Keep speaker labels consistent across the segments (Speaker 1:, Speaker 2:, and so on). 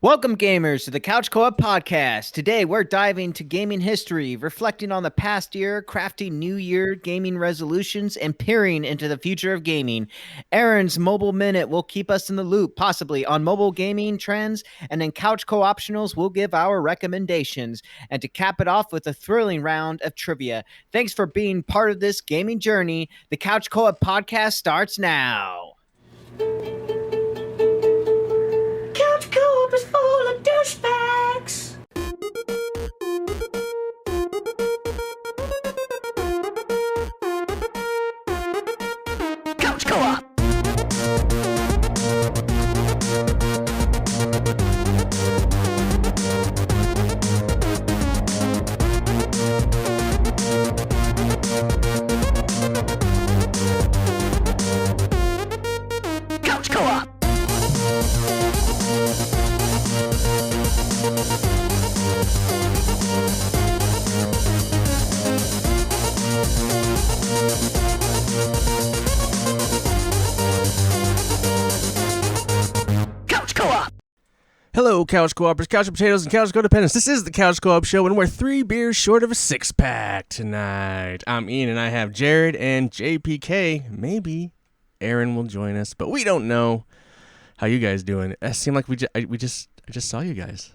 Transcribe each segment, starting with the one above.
Speaker 1: Welcome, gamers, to the Couch Co-op Podcast. Today, we're diving to gaming history, reflecting on the past year, crafting new year gaming resolutions, and peering into the future of gaming. Aaron's Mobile Minute will keep us in the loop, possibly on mobile gaming trends, and then Couch Co-Optionals will give our recommendations. And to cap it off with a thrilling round of trivia. Thanks for being part of this gaming journey. The Couch Co-op Podcast starts now.
Speaker 2: Couch Co-op is full of douchebags. Couch Co-op. Couch Co-op. Couch Co-op.
Speaker 3: Hello, Couch Co-opers, Couch Potatoes, and Couch Codependents. This is the Couch Co-op Show, and we're 3 beers short of a 6-pack tonight. I'm Ian, and I have Jared and JPK. Maybe Aaron will join us, but we don't know. How you guys doing? It seemed like I just saw you guys.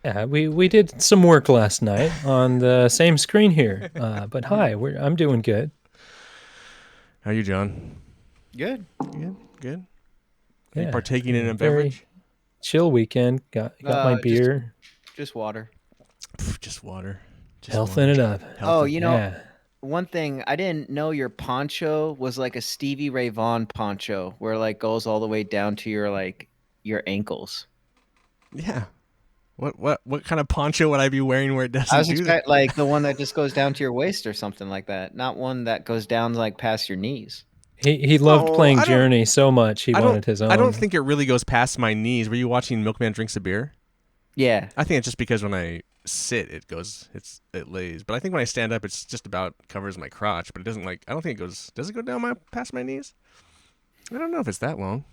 Speaker 4: Yeah, we did some work last night on the same screen here. But hi, I'm doing good.
Speaker 3: How are you, John?
Speaker 1: Good.
Speaker 3: Good. Are
Speaker 4: Yeah,
Speaker 3: you partaking in a
Speaker 4: very
Speaker 3: beverage?
Speaker 4: chill weekend. Got my beer,
Speaker 1: Just water.
Speaker 3: Just water. Just
Speaker 4: healthing it up.
Speaker 1: Oh, you know,
Speaker 4: Yeah.
Speaker 1: one thing, I didn't know your poncho was like a Stevie Ray Vaughan poncho where like goes all the way down to your ankles.
Speaker 3: Yeah. What kind of poncho would I be wearing where it doesn't
Speaker 1: I was
Speaker 3: do that?
Speaker 1: expecting like the one that just goes down to your waist or something like that, not one that goes down like past your knees.
Speaker 4: He loved
Speaker 3: Oh,
Speaker 4: playing
Speaker 3: I don't-
Speaker 4: Journey so much he
Speaker 3: I
Speaker 4: wanted his own.
Speaker 3: I don't think it really goes past my knees. Were you watching Milkman Drinks a Beer?
Speaker 1: Yeah.
Speaker 3: I think it's just because when I sit, it lays. But I think when I stand up, it's just about covers my crotch. But it doesn't I don't think it goes. Does it go down past my knees? I don't know if it's that long.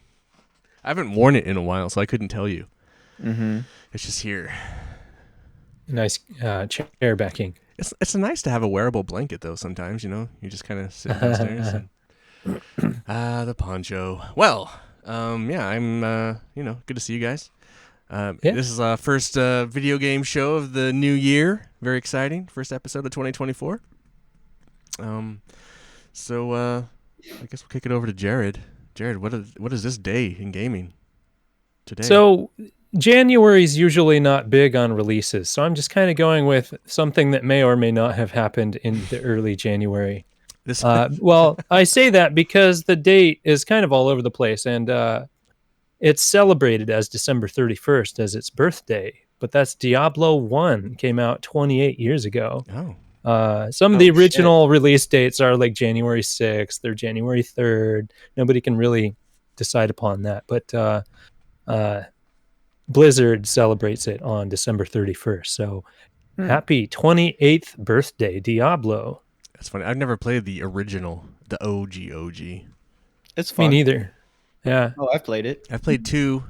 Speaker 3: I haven't worn it in a while, so I couldn't tell you.
Speaker 1: Mm-hmm.
Speaker 3: It's just here.
Speaker 4: Nice chair backing.
Speaker 3: It's nice to have a wearable blanket though. Sometimes you just kind of sit downstairs. And, the poncho. Well, yeah, I'm. Good to see you guys.
Speaker 4: Yeah.
Speaker 3: This is our first video game show of the new year. Very exciting. First episode of 2024. So I guess we'll kick it over to Jared. Jared, what is this day in gaming today?
Speaker 4: So January's usually not big on releases, so I'm just kind of going with something that may or may not have happened in the early January.
Speaker 3: this
Speaker 4: Well, I say that because the date is kind of all over the place, and it's celebrated as December 31st as its birthday, but that's Diablo 1 came out 28 years ago. Some of the original release dates are like January 6th or January 3rd. Nobody can really decide upon that, but Blizzard celebrates it on December 31st. So happy 28th birthday, Diablo.
Speaker 3: That's funny. I've never played the original, the OG.
Speaker 1: It's
Speaker 4: Me
Speaker 1: fun.
Speaker 4: neither. Yeah.
Speaker 1: Oh, I've played it.
Speaker 3: I've played 2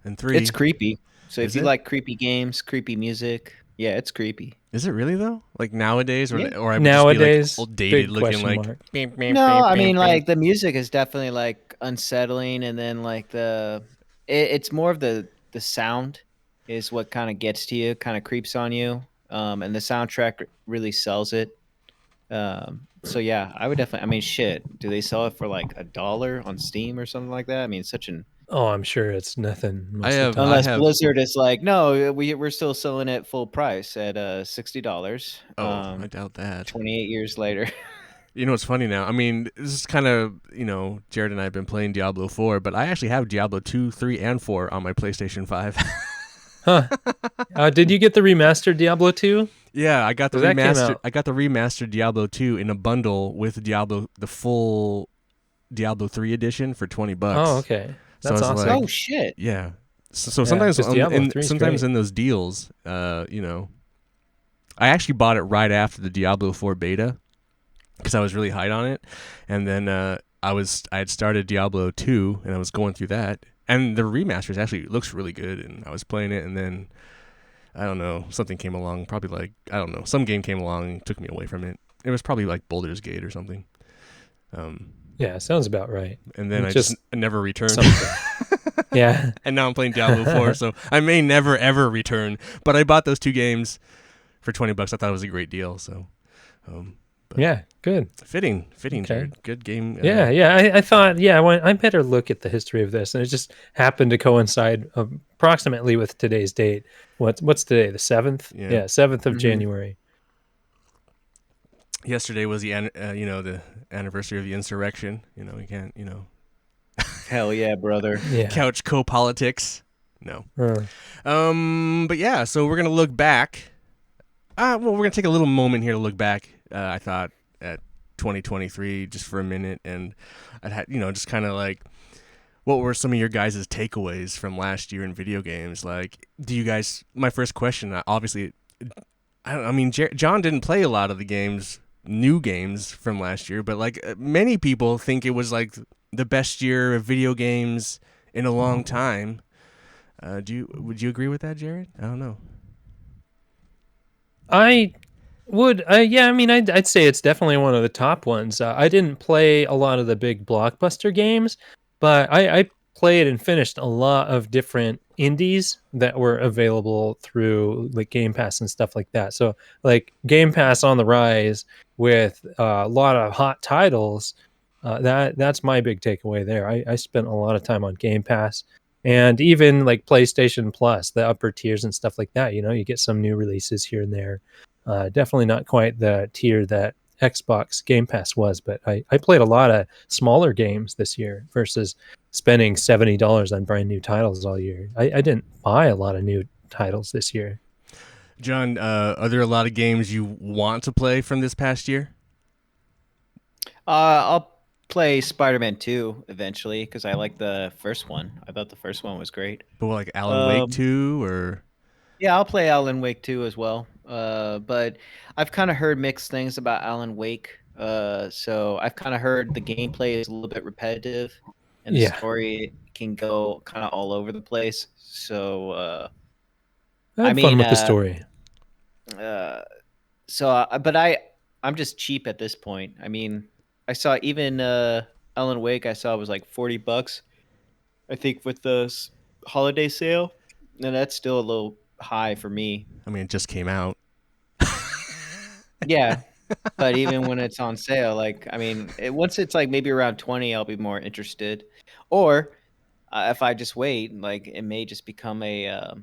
Speaker 3: and 3.
Speaker 1: It's creepy. So
Speaker 3: Is
Speaker 1: if you
Speaker 3: it?
Speaker 1: like creepy games, creepy music, yeah, it's creepy.
Speaker 3: Is it really though? Like nowadays, or
Speaker 1: Yeah.
Speaker 3: or I would
Speaker 4: Nowadays,
Speaker 3: just be like old dated
Speaker 4: big
Speaker 3: looking,
Speaker 4: question
Speaker 3: like.
Speaker 4: mark.
Speaker 3: beep, beep,
Speaker 1: No,
Speaker 3: beep,
Speaker 1: I mean
Speaker 3: beep,
Speaker 1: like
Speaker 3: beep.
Speaker 1: the music is definitely like unsettling, and then like it's more of the sound is what kind of gets to you, kind of creeps on you, and the soundtrack really sells it. So yeah, I would definitely. I mean, shit, do they sell it for like $1 on Steam or something like that? I mean, such an
Speaker 4: Oh, I'm sure it's nothing. Most
Speaker 3: I
Speaker 4: of the
Speaker 3: have-
Speaker 4: time.
Speaker 1: unless
Speaker 3: have-
Speaker 1: Blizzard is like, no, we're still selling it full price at $60.
Speaker 3: Oh, I doubt that.
Speaker 1: 28 years later.
Speaker 3: You know what's funny now? I mean, this is kind of, Jared and I have been playing Diablo 4, but I actually have Diablo 2, 3, and 4 on my PlayStation 5.
Speaker 4: Huh. Did you get the remastered Diablo 2?
Speaker 3: Yeah, I got the
Speaker 4: 'Cause that came
Speaker 3: remastered.
Speaker 4: out.
Speaker 3: I got the remastered Diablo 2 in a bundle with the full Diablo 3 edition for $20.
Speaker 4: Oh, okay.
Speaker 3: So
Speaker 4: That's
Speaker 3: it's
Speaker 4: awesome.
Speaker 3: like-
Speaker 1: Oh shit!
Speaker 3: Yeah. So
Speaker 4: Yeah,
Speaker 3: sometimes
Speaker 4: 'cause Diablo 3 is
Speaker 3: sometimes
Speaker 4: great.
Speaker 3: in those deals, I actually bought it right after the Diablo 4 beta because I was really hyped on it, and then I had started Diablo 2 and I was going through that. And the remasters actually looks really good. And I was playing it, and then I don't know, something came along. Probably like I don't know, some game came along and took me away from it. It was probably like Baldur's Gate or something.
Speaker 4: Yeah, sounds about right.
Speaker 3: And then I
Speaker 4: Just
Speaker 3: just never returned.
Speaker 4: Yeah.
Speaker 3: And now I'm playing Diablo 4, so I may never ever return. But I bought those 2 games for $20. I thought it was a great deal. So,
Speaker 4: Yeah, good.
Speaker 3: fitting,
Speaker 4: Okay.
Speaker 3: Jared. Good game.
Speaker 4: Yeah. I thought, I better look at the history of this, and it just happened to coincide approximately with today's date. What's today? The 7th?
Speaker 3: Yeah.
Speaker 4: 7th of
Speaker 1: Mhm.
Speaker 4: January.
Speaker 3: Yesterday was the the anniversary of the insurrection. We can't
Speaker 1: Hell yeah, brother.
Speaker 4: Yeah.
Speaker 3: couch co-politics. No.
Speaker 4: Uh,
Speaker 3: But yeah, so we're gonna look back. Well, we're gonna take a little moment here to look back. I thought at 2023 just for a minute, and I had just kind of like, what were some of your guys' takeaways from last year in video games? Like, do you guys? My first question, obviously, John didn't play a lot of the new games from last year, but like many people think it was like the best year of video games in a long time. Would you agree with that, Jared? I don't know.
Speaker 4: I would, I'd say it's definitely one of the top ones. I didn't play a lot of the big blockbuster games, but I played and finished a lot of different indies that were available through like Game Pass and stuff like that. So like Game Pass on the rise with a lot of hot titles. That's my big takeaway there. I spent a lot of time on Game Pass. And even like PlayStation Plus, the upper tiers and stuff like that, you get some new releases here and there. Definitely not quite the tier that Xbox Game Pass was, but I played a lot of smaller games this year versus spending $70 on brand new titles all year. I didn't buy a lot of new titles this year.
Speaker 3: John, are there a lot of games you want to play from this past year?
Speaker 1: I'll play Spider-Man 2 eventually because I like the first one. I thought the first one was great.
Speaker 3: But what, like Alan Wake 2 or?
Speaker 1: Yeah, I'll play Alan Wake 2 as well. But I've kind of heard mixed things about Alan Wake. So I've kind of heard the gameplay is a little bit repetitive, and the
Speaker 4: Yeah.
Speaker 1: story can go kind of all over the place. So
Speaker 4: I had fun with the story.
Speaker 1: but I'm just cheap at this point. I mean, I saw even Alan Wake. I saw was like $40. I think with the holiday sale, and that's still a little high for me.
Speaker 3: I mean, it just came out.
Speaker 1: Yeah, but even when it's on sale, like I mean, once it's like maybe around 20, I'll be more interested. Or if I just wait, like it may just become a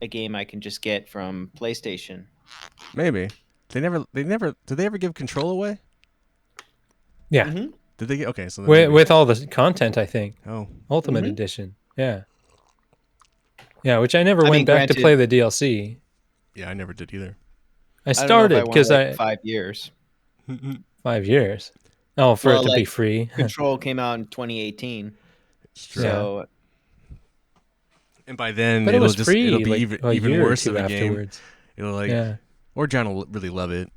Speaker 1: game I can just get from PlayStation.
Speaker 3: Maybe. Did they ever give control away?
Speaker 4: Yeah.
Speaker 1: Mhm.
Speaker 3: Did they? Okay, so then maybe.
Speaker 4: With all the content, I think.
Speaker 3: Oh,
Speaker 4: Ultimate
Speaker 1: Mhm.
Speaker 4: Edition. Yeah. Yeah, which I never
Speaker 1: I
Speaker 4: went
Speaker 1: mean,
Speaker 4: back to
Speaker 1: granted-
Speaker 4: play the DLC.
Speaker 3: yeah, I never did either.
Speaker 4: I
Speaker 1: I don't know if
Speaker 4: started
Speaker 1: want,
Speaker 4: because
Speaker 1: like, 5 years.
Speaker 4: 5 years. Oh, for
Speaker 1: Well,
Speaker 4: it to be
Speaker 1: like,
Speaker 4: free.
Speaker 1: Control came out in 2018,
Speaker 3: It's true.
Speaker 1: so
Speaker 3: And by then
Speaker 4: But it was
Speaker 3: it'll
Speaker 4: free
Speaker 3: be
Speaker 4: like
Speaker 3: even
Speaker 4: a
Speaker 3: even
Speaker 4: year or
Speaker 3: worse
Speaker 4: two
Speaker 3: of a game.
Speaker 4: afterwards.
Speaker 3: It'll like,
Speaker 4: Yeah.
Speaker 3: or John will really love it,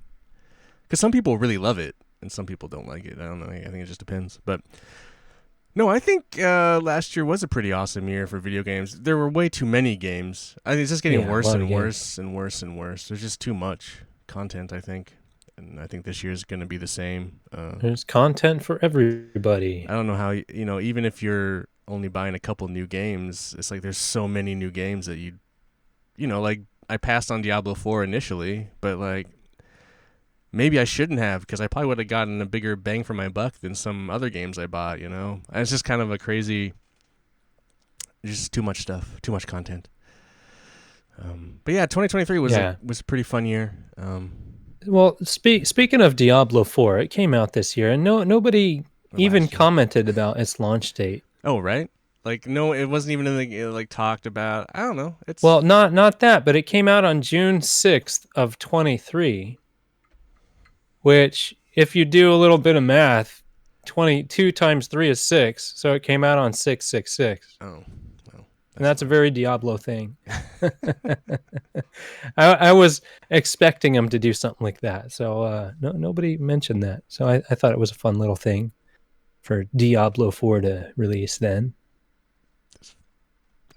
Speaker 3: because some people really love it and some people don't like it. I don't know. I think it just depends. But no, I think last year was a pretty awesome year for video games. There were way too many games. I think it's just getting
Speaker 4: Yeah, a
Speaker 3: worse
Speaker 4: lot of
Speaker 3: and
Speaker 4: games.
Speaker 3: worse and worse and worse. There's just too much content, I think, and I think this year is going to be the same.
Speaker 4: There's content for everybody.
Speaker 3: I don't know how even if you're only buying a couple new games, it's like there's so many new games that like I passed on Diablo 4 initially, but like maybe I shouldn't have, because I probably would have gotten a bigger bang for my buck than some other games I bought. It's just kind of a crazy, just too much stuff, too much content. But yeah, 2023 was was a pretty fun year.
Speaker 4: Well, speaking of Diablo 4, it came out this year, and nobody even
Speaker 3: Last year.
Speaker 4: commented about its launch date.
Speaker 3: Oh, right. Like, no, it wasn't even in the like talked about. I don't know. It's
Speaker 4: Well, not that, but it came out on June 6th of 23, which, if you do a little bit of math, 22 times 3 is 6, so it came out on 666.
Speaker 3: oh, well,
Speaker 4: And that's a very Diablo thing. I was expecting them to do something like that, so nobody mentioned that. So I thought it was a fun little thing for Diablo 4 to release then.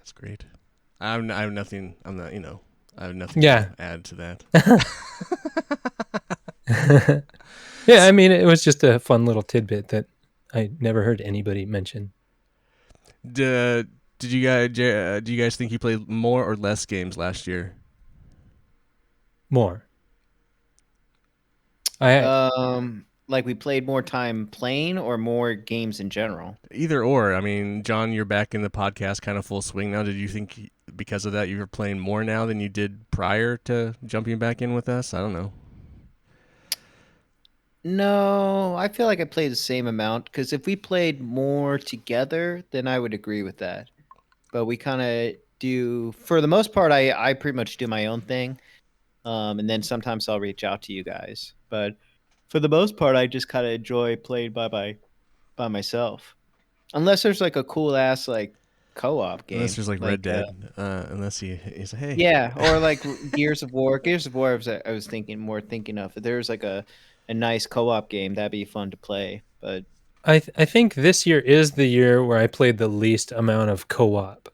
Speaker 3: That's great. I have nothing. I'm not. I have nothing
Speaker 4: Yeah.
Speaker 3: to add to that.
Speaker 4: Yeah, I mean, it was just a fun little tidbit that I never heard anybody mention.
Speaker 3: Did you guys? Do you guys think you played more or less games last year?
Speaker 4: More. I
Speaker 1: Like we played more time playing or more games in general.
Speaker 3: Either or. I mean, John, you're back in the podcast kind of full swing now. Did you think because of that you're playing more now than you did prior to jumping back in with us? I don't know.
Speaker 1: No, I feel like I played the same amount because if we played more together, then I would agree with that. But we kind of do, for the most part, I pretty much do my own thing. And then sometimes I'll reach out to you guys. But for the most part, I just kind of enjoy playing by myself. Unless there's like a cool ass like co-op game.
Speaker 3: Unless there's like Red Dead. Unless he's like, hey.
Speaker 1: Yeah, or like Gears of War. Gears of War I was thinking of. If there's like a nice co-op game, that'd be fun to play. But
Speaker 4: I think this year is the year where I played the least amount of co-op.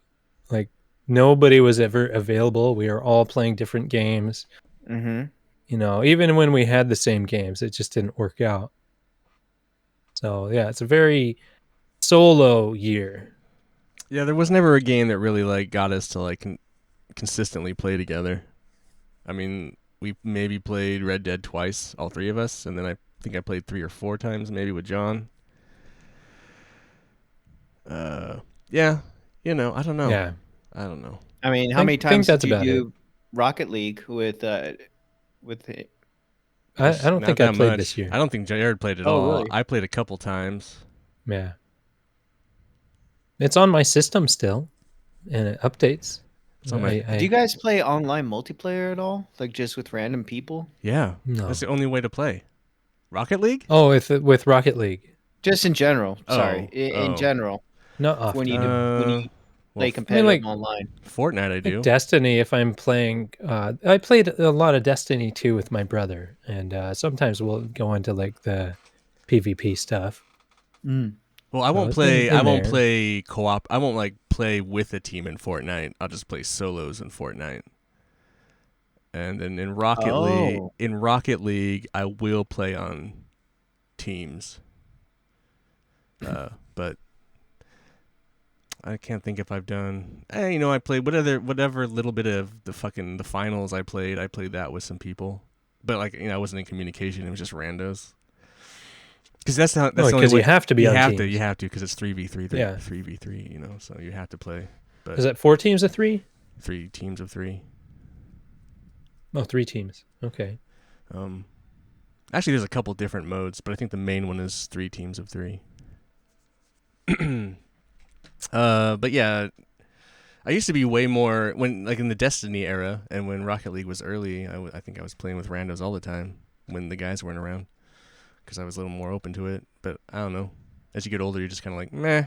Speaker 4: Like nobody was ever available. We were all playing different games. Even when we had the same games, it just didn't work out. So yeah, it's a very solo year.
Speaker 3: Yeah, there was never a game that really like got us to like consistently play together. I mean, we maybe played Red Dead twice, all three of us, and then I think I played 3 or 4 times maybe with John. Yeah, I don't know.
Speaker 4: Yeah.
Speaker 3: I don't know.
Speaker 1: I mean, how many times
Speaker 4: that's
Speaker 1: did you
Speaker 4: about
Speaker 1: do Rocket League with
Speaker 4: I don't
Speaker 3: Not
Speaker 4: think I
Speaker 3: that
Speaker 4: played
Speaker 3: much.
Speaker 4: this year.
Speaker 3: I don't think Jared played at
Speaker 1: Oh,
Speaker 3: all.
Speaker 1: really?
Speaker 3: I played a couple times.
Speaker 4: Yeah. It's on my system still, and it updates.
Speaker 3: It's on my-
Speaker 1: Do you guys play online multiplayer at all? Like just with random people?
Speaker 3: Yeah,
Speaker 4: No.
Speaker 3: that's the only way to play. Rocket League?
Speaker 4: Oh, with Rocket League.
Speaker 1: Just in general. Sorry,
Speaker 3: Oh,
Speaker 1: in
Speaker 3: oh.
Speaker 1: general.
Speaker 4: Not often.
Speaker 1: When you play
Speaker 3: well,
Speaker 1: competitive
Speaker 4: like-
Speaker 1: online.
Speaker 3: Fortnite, I do.
Speaker 4: Like Destiny, if I'm playing, I played a lot of Destiny 2 with my brother, and sometimes we'll go into like the PvP stuff.
Speaker 3: Well, I won't
Speaker 4: it's
Speaker 3: play.
Speaker 4: in
Speaker 3: I won't
Speaker 4: there.
Speaker 3: play co-op. I won't like play with a team in Fortnite. I'll just play solos in Fortnite. And then in Rocket League, I will play on teams. But I can't think if I've done. I played whatever little bit of the finals I played that with some people. But like I wasn't in communication. It was just randos. Because that's the only
Speaker 4: Because
Speaker 3: way.
Speaker 4: you have to be
Speaker 3: you
Speaker 4: on
Speaker 3: have
Speaker 4: teams.
Speaker 3: to. You have to because it's 3v3.
Speaker 4: Yeah.
Speaker 3: 3v3. So you have to play. But
Speaker 4: Is that 4 teams of 3?
Speaker 3: 3 teams of 3.
Speaker 4: Oh, 3 teams. Okay.
Speaker 3: Actually, there's a couple different modes, but I think the main one is 3 teams of 3. But yeah, I used to be way more when like in the Destiny era and when Rocket League was early. I think I was playing with randos all the time when the guys weren't around because I was a little more open to it. But I don't know. As you get older, you're just kind of like meh.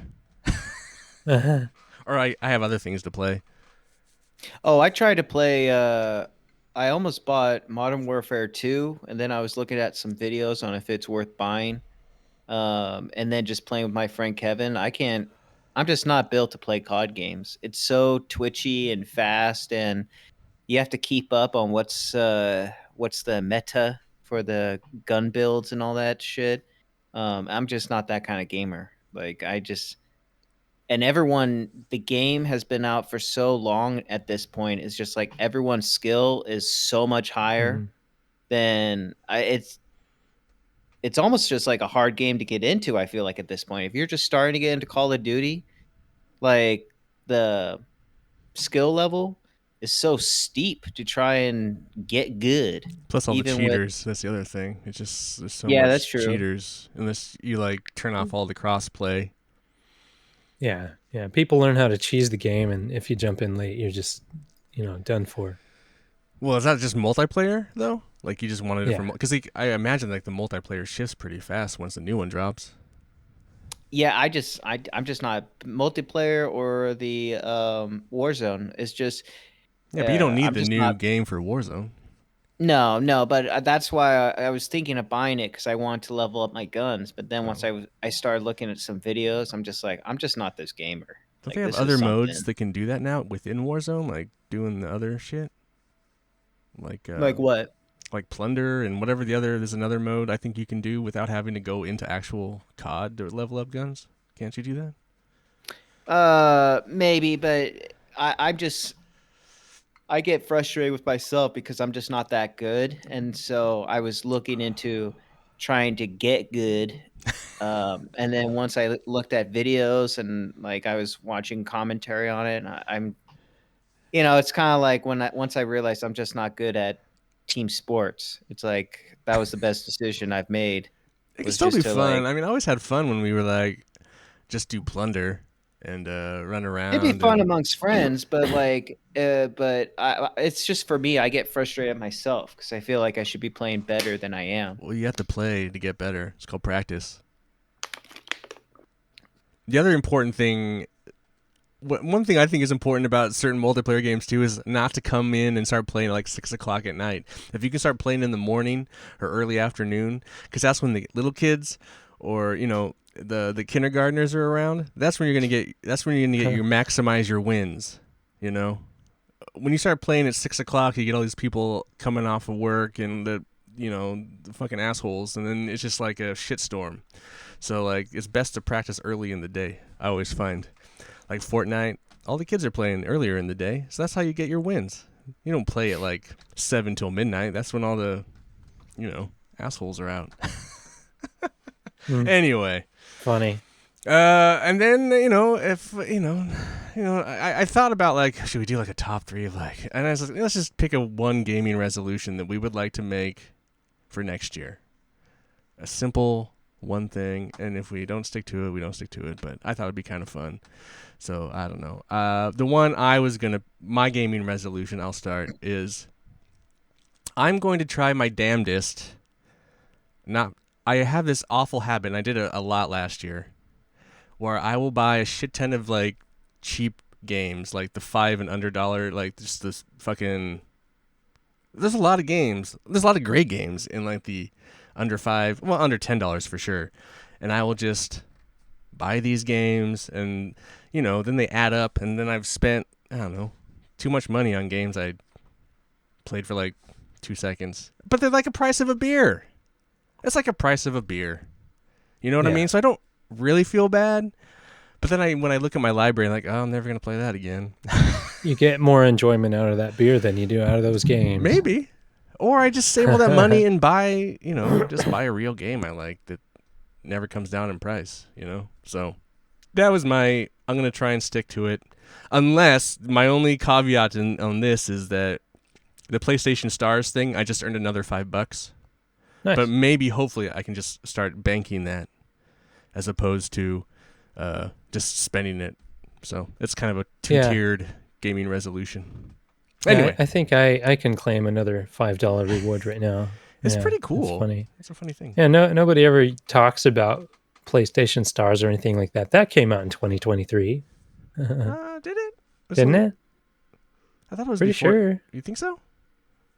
Speaker 3: Or I have other things to play.
Speaker 1: Oh, I tried to play. I almost bought Modern Warfare 2, and then I was looking at some videos on if it's worth buying. And then just playing with my friend Kevin. I'm just not built to play COD games. It's so twitchy and fast, and you have to keep up on what's the meta for the gun builds and all that shit. I'm just not that kind of gamer. Like and the game has been out for so long at this point. It's just like everyone's skill is so much higher than it's almost just like a hard game to get into. I feel like at this point, if you're just starting to get into Call of Duty, like the skill level is so steep to try and get good.
Speaker 3: Plus all
Speaker 1: Even
Speaker 3: the
Speaker 1: with-
Speaker 3: cheaters. That's the other thing. It's just there's so
Speaker 1: Yeah,
Speaker 3: much
Speaker 1: that's true.
Speaker 3: cheaters unless you like turn off all the cross play.
Speaker 4: Yeah. People learn how to cheese the game, and if you jump in late, you're just, done for.
Speaker 3: Well, is that just multiplayer though? Like you just wanted it
Speaker 4: Yeah.
Speaker 3: from because I imagine like the multiplayer shifts pretty fast once the new one drops.
Speaker 1: Yeah, I'm just not multiplayer or the Warzone. It's just
Speaker 3: Yeah, but you don't need
Speaker 1: I'm
Speaker 3: the
Speaker 1: just
Speaker 3: new
Speaker 1: not-
Speaker 3: game for Warzone.
Speaker 1: No, but that's why I was thinking of buying it because I wanted to level up my guns. But then once I started looking at some videos, I'm just like, I'm just not this gamer.
Speaker 3: Don't
Speaker 1: Like,
Speaker 3: they have
Speaker 1: this
Speaker 3: other
Speaker 1: is
Speaker 3: modes
Speaker 1: something.
Speaker 3: that can do that now within Warzone, like doing the other shit,
Speaker 1: Like what?
Speaker 3: like plunder and whatever the other. There's another mode I think you can do without having to go into actual COD to level up guns. Can't you do that?
Speaker 1: Maybe, but I'm just I get frustrated with myself because I'm just not that good, and so I was looking into trying to get good. And then once I looked at videos and like I was watching commentary on it, and I'm, it's kind of like once I realized I'm just not good at team sports. It's like that was the best decision I've made
Speaker 3: It can
Speaker 1: was
Speaker 3: still be
Speaker 1: just to
Speaker 3: fun.
Speaker 1: like
Speaker 3: I mean, I always had fun when we were like just do plunder and run
Speaker 1: it'd be
Speaker 3: around
Speaker 1: fun
Speaker 3: and
Speaker 1: amongst friends, but it's just for me. I get frustrated at myself because I feel like I should be playing better than I am.
Speaker 3: well, you have to play to get better. It's called practice. The other important thing, one thing I think is important about certain multiplayer games too, is not to come in and start playing at like 6 o'clock at night. If you can start playing in the morning or early afternoon, because that's when the little kids or the kindergartners are around. That's when you're gonna get. That's when you're gonna get your maximize your wins. You know, when you start playing at 6 o'clock, you get all these people coming off of work and the fucking assholes, and then it's just like a shitstorm. So like it's best to practice early in the day. I always find, like Fortnite, all the kids are playing earlier in the day, so that's how you get your wins. You don't play at like 7 till midnight. That's when all the, assholes are out. Anyway.
Speaker 4: Funny.
Speaker 3: And then if I thought about like, should we do like a top 3 of like, and I was like, let's just pick a one gaming resolution that we would like to make for next year. A simple one thing, and if we don't stick to it, we don't stick to it. But I thought it'd be kind of fun, so I don't know. The one my gaming resolution, I'll start is I'm going to try my damnedest. I have this awful habit, and I did it a lot last year, where I will buy a shit ton of like cheap games, like the $5 and under dollar, like just this fucking. There's a lot of games. There's a lot of great games in like the under under $10 for sure, and I will just buy these games, and then they add up, and then I've spent, I don't know, too much money on games I played for like 2 seconds, but they're like a price of a beer. It's like a price of a beer. You know what I mean? So I don't really feel bad. But then when I look at my library, I'm like, oh, I'm never going to play that again.
Speaker 4: You get more enjoyment out of that beer than you do out of those games.
Speaker 3: Maybe. Or I just save all that money and buy, just buy a real game I like that never comes down in price, So that was I'm going to try and stick to it. Unless my only caveat on this is that the PlayStation Stars thing, I just earned another $5.
Speaker 4: Nice.
Speaker 3: But maybe, hopefully, I can just start banking that as opposed to just spending it. So it's kind of a two-tiered gaming resolution. Anyway.
Speaker 4: I think I can claim another $5 reward right now.
Speaker 3: It's pretty cool.
Speaker 4: It's funny.
Speaker 3: It's a funny thing.
Speaker 4: Yeah, nobody ever talks about PlayStation Stars or anything like that. That came out in 2023.
Speaker 3: Did it?
Speaker 4: Didn't it?
Speaker 3: I thought it was
Speaker 4: pretty
Speaker 3: before.
Speaker 4: sure.
Speaker 3: You think so?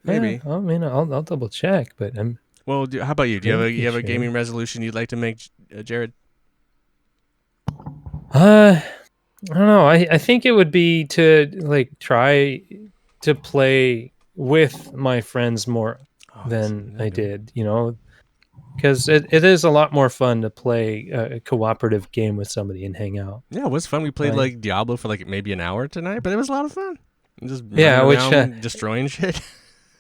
Speaker 3: Maybe.
Speaker 4: Yeah, I mean, I'll double check, but I'm.
Speaker 3: Well, how about you? Do you have a gaming resolution you'd like to make, Jared?
Speaker 4: I don't know. I think it would be to like try to play with my friends more than I did, because it is a lot more fun to play a cooperative game with somebody and hang out.
Speaker 3: Yeah, it was fun. We played like Diablo for like maybe an hour tonight, but it was a lot of fun. Just destroying shit.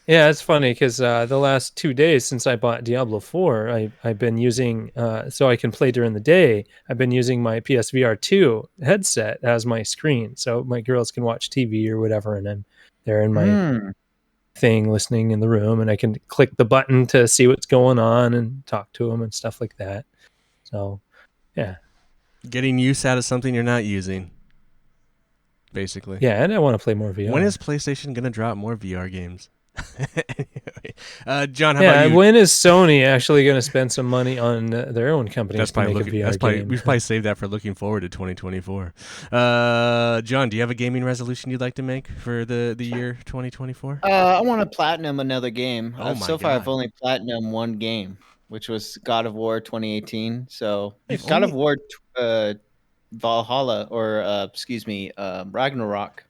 Speaker 4: Yeah, it's funny because the last 2 days since I bought Diablo 4, I've been using, so I can play during the day, I've been using my PSVR 2 headset as my screen. So my girls can watch TV or whatever, and I'm there in my thing listening in the room, and I can click the button to see what's going on and talk to them and stuff like that. So, yeah.
Speaker 3: Getting use out of something you're not using, basically.
Speaker 4: Yeah, and I want to play more VR.
Speaker 3: When is PlayStation going to drop more VR games? Anyway, John, how about you?
Speaker 4: When is Sony actually going to spend some money on their own company to make a VR game?
Speaker 3: We should probably save that for looking forward to 2024. John, do you have a gaming resolution you'd like to make for the year 2024?
Speaker 1: I want to platinum another game. So far,
Speaker 3: God.
Speaker 1: I've only platinum one game, which was God of War 2018. So God of War Valhalla or excuse me, Ragnarok.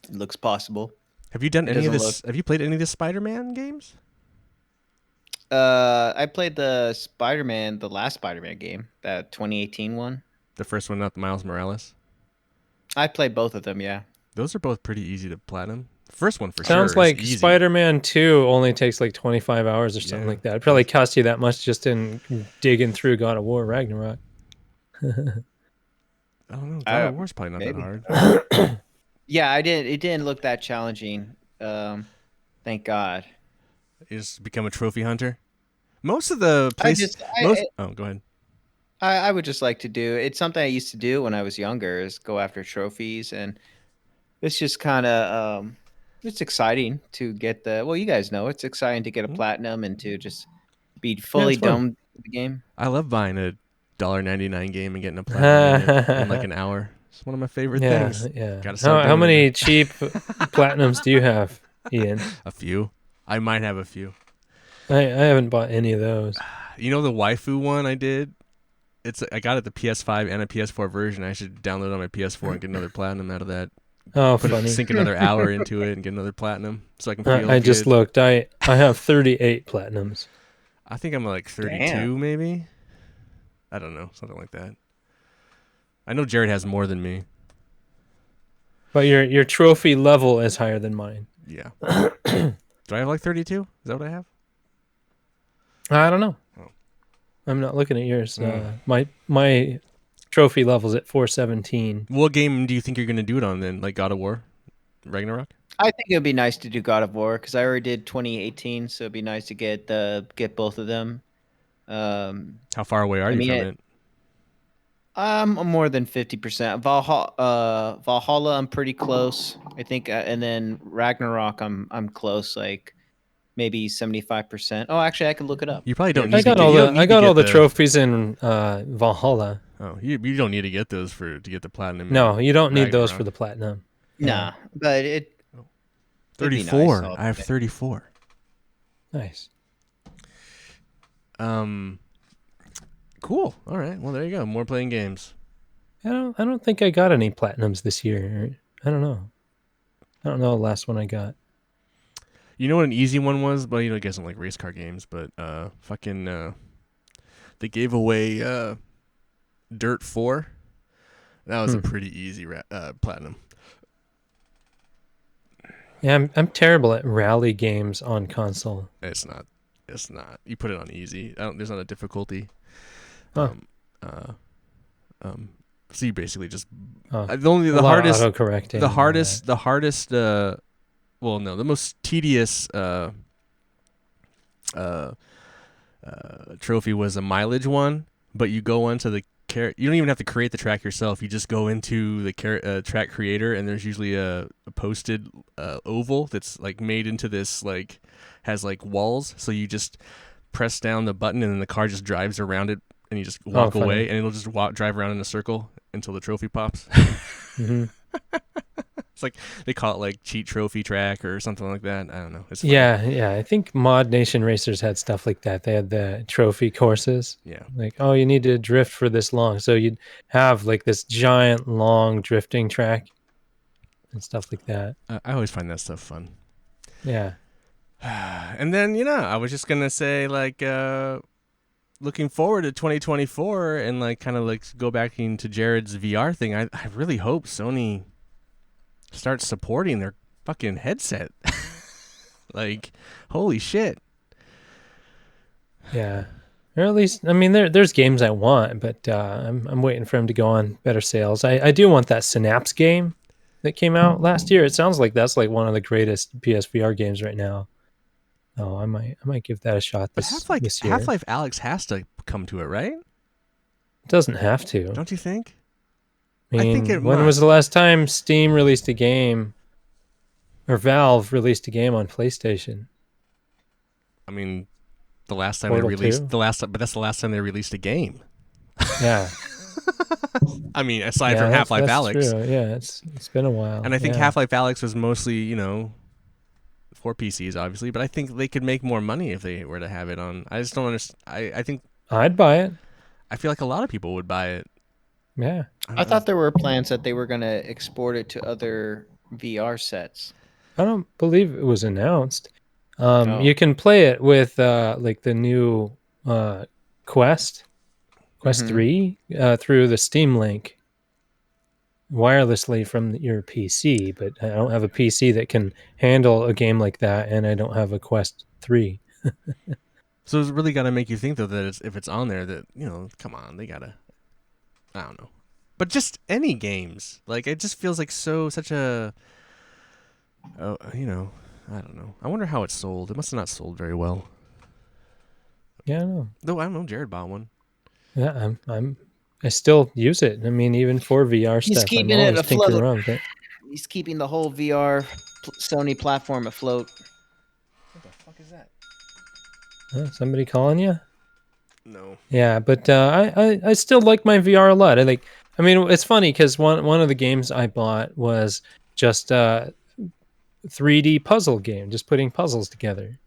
Speaker 1: It looks possible.
Speaker 3: Have you done
Speaker 1: It
Speaker 3: any of
Speaker 1: doesn't
Speaker 3: this? Have you played any of the Spider-Man games?
Speaker 1: I played the Spider-Man, the last Spider-Man game, that 2018 one.
Speaker 3: The first one, not the Miles Morales.
Speaker 1: I played both of them, yeah.
Speaker 3: Those are both pretty easy to platinum. The first one for
Speaker 4: Sounds
Speaker 3: sure
Speaker 4: like
Speaker 3: is easy.
Speaker 4: Spider-Man 2 only takes like 25 hours or something
Speaker 3: Yeah.
Speaker 4: like that. It probably cost you that much just in digging through God of War Ragnarok.
Speaker 3: I don't know. God of War's probably not
Speaker 1: maybe.
Speaker 3: that hard.
Speaker 1: Yeah, I didn't. It didn't look that challenging. Thank God.
Speaker 3: You just become a trophy hunter. Most of the
Speaker 1: I
Speaker 3: places.
Speaker 1: just,
Speaker 3: Oh, go ahead.
Speaker 1: I would just like to do. It's something I used to do when I was younger. Is go after trophies, and it's just kind of it's exciting to get the. Well, you guys know it's exciting to get a platinum and to just be fully
Speaker 4: it's fun.
Speaker 1: done with the game.
Speaker 3: I love buying a $1.99 game and getting a platinum in, it in like an hour. It's one of my favorite
Speaker 4: Yeah,
Speaker 3: things.
Speaker 4: yeah.
Speaker 3: Gotta stop
Speaker 4: How
Speaker 3: doing
Speaker 4: many
Speaker 3: it.
Speaker 4: cheap platinums do you have, Ian?
Speaker 3: A few. I might have a few.
Speaker 4: I haven't bought any of those.
Speaker 3: You know the waifu one I did? I got it the PS5 and a PS4 version. I should download it on my PS4 and get another platinum out of that.
Speaker 4: Oh, funny.
Speaker 3: Sink another hour into it and get another platinum so I can feel
Speaker 4: I just
Speaker 3: good.
Speaker 4: looked. I have 38 platinums.
Speaker 3: I think I'm like 32
Speaker 1: Damn.
Speaker 3: maybe. I don't know, something like that. I know Jared has more than me.
Speaker 4: But your trophy level is higher than mine.
Speaker 3: Yeah. Do I have like 32? Is that what I have?
Speaker 4: I don't know.
Speaker 3: Oh.
Speaker 4: I'm not looking at yours. My trophy level's at 417.
Speaker 3: What game do you think you're going to do it on then? Like God of War? Ragnarok?
Speaker 1: I think it would be nice to do God of War because I already did 2018, so it'd be nice to get both of them.
Speaker 3: How far away are you
Speaker 1: mean,
Speaker 3: from it?
Speaker 1: I'm more than 50%. Valhalla, I'm pretty close. I think, and then Ragnarok, I'm close, like maybe 75%. Oh, actually, I can look it up.
Speaker 3: You probably don't
Speaker 4: I
Speaker 3: need
Speaker 4: got
Speaker 3: to
Speaker 4: all
Speaker 3: you don't need
Speaker 4: I
Speaker 3: to
Speaker 4: got
Speaker 3: get
Speaker 4: all the trophies in Valhalla.
Speaker 3: Oh, you don't need to get those to get the platinum.
Speaker 4: No, you don't need those
Speaker 3: Ragnarok.
Speaker 4: for the platinum.
Speaker 1: Nah, but it'd be
Speaker 3: 34.
Speaker 1: nice,
Speaker 3: I have 34.
Speaker 4: Nice.
Speaker 3: Cool. All right. Well, there you go. More playing games.
Speaker 4: I don't think I got any platinums this year. I don't know. I don't know the last one I got.
Speaker 3: You know what an easy one was? Well, I guess I don't like race car games, but they gave away Dirt 4. That was a pretty easy platinum.
Speaker 4: Yeah, I'm terrible at rally games on console.
Speaker 3: It's not. You put it on easy. There's not a difficulty.
Speaker 4: Huh.
Speaker 3: So you basically just
Speaker 4: Oh,
Speaker 3: the
Speaker 4: a lot of
Speaker 3: hardest
Speaker 4: autocorrecting.
Speaker 3: the most tedious trophy was a mileage one, but you go onto the you don't even have to create the track yourself. You just go into the track creator, and there's usually a posted oval that's like made into this like has like walls. So you just press down the button, and then the car just drives around it, and you just walk
Speaker 4: funny.
Speaker 3: away, and it'll just drive around in a circle until the trophy pops.
Speaker 4: hmm
Speaker 3: It's like they call it like cheat trophy track or something like that. I don't know. It's funny.
Speaker 4: Yeah. I think Mod Nation Racers had stuff like that. They had the trophy courses.
Speaker 3: Yeah.
Speaker 4: Like, oh, you need to drift for this long. So you'd have like this giant long drifting track and stuff like that.
Speaker 3: I always find that stuff fun.
Speaker 4: Yeah.
Speaker 3: And then, I was just going to say, like, looking forward to 2024 and, like, kind of, like, go back into Jared's VR thing. I really hope Sony starts supporting their fucking headset. Like, holy shit.
Speaker 4: Yeah. Or at least, I mean, there's games I want, but I'm waiting for them to go on better sales. I do want that Synapse game that came out last year. It sounds like that's like one of the greatest PSVR games right now. Oh, I might give that a shot
Speaker 3: But
Speaker 4: this year.
Speaker 3: Half-Life Alyx has to come to it, right?
Speaker 4: It doesn't have to.
Speaker 3: Don't you think?
Speaker 4: I mean,
Speaker 3: think it
Speaker 4: when
Speaker 3: must.
Speaker 4: was the last time Steam released a game or Valve released a game on PlayStation?
Speaker 3: I mean, the last time
Speaker 4: Portal
Speaker 3: they released
Speaker 4: 2?
Speaker 3: but that's the last time they released a game.
Speaker 4: Yeah.
Speaker 3: I mean, aside
Speaker 4: Yeah,
Speaker 3: from Half-Life
Speaker 4: that's
Speaker 3: Alyx.
Speaker 4: true. Yeah, it's been a while.
Speaker 3: And I think
Speaker 4: yeah.
Speaker 3: Half-Life Alyx was mostly, for PCs, obviously, but I think they could make more money if they were to have it on. I just don't understand. I think
Speaker 4: I'd buy it.
Speaker 3: I feel like a lot of people would buy it.
Speaker 4: Yeah.
Speaker 1: I thought there were plans that they were going to export it to other VR sets.
Speaker 4: I don't believe it was announced.
Speaker 1: Oh.
Speaker 4: You can play it with like the new Quest
Speaker 1: Mhm.
Speaker 4: 3 through the Steam Link wirelessly from your PC, but I don't have a PC that can handle a game like that, and I don't have a Quest 3.
Speaker 3: So it's really got to make you think, though, that if it's on there, that, come on, they got to, I don't know. But just any games. Like, it just feels like such a, I don't know. I wonder how it sold. It must have not sold very well.
Speaker 4: Yeah, I know.
Speaker 3: Though, I don't know, Jared bought one.
Speaker 4: Yeah, I still use it. I mean, even for VR
Speaker 1: He's
Speaker 4: stuff,
Speaker 1: keeping
Speaker 4: I'm
Speaker 1: it
Speaker 4: always tinkering
Speaker 1: afloat.
Speaker 4: around with it.
Speaker 1: He's keeping the whole VR Sony platform afloat.
Speaker 3: What the fuck is that?
Speaker 4: Somebody calling you?
Speaker 3: No.
Speaker 4: Yeah, but I still like my VR a lot. I mean, it's funny because one of the games I bought was just a 3D puzzle game, just putting puzzles together,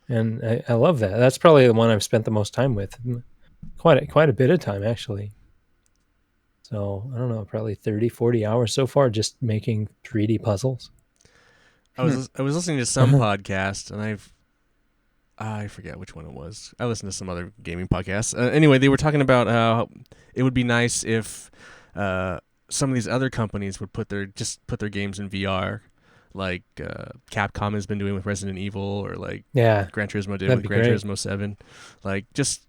Speaker 4: and I love that. That's probably the one I've spent the most time with, quite a bit of time actually. So I don't know, probably 30, 40 hours so far just making 3D puzzles.
Speaker 3: I was listening to some podcast, and I forget which one it was. I listened to some other gaming podcasts. Anyway, they were talking about how it would be nice if some of these other companies would put their games in VR, like Capcom has been doing with Resident Evil, or like
Speaker 4: Yeah,
Speaker 3: Gran Turismo did
Speaker 4: that'd
Speaker 3: with
Speaker 4: be
Speaker 3: Gran
Speaker 4: great.
Speaker 3: Turismo 7. Like, just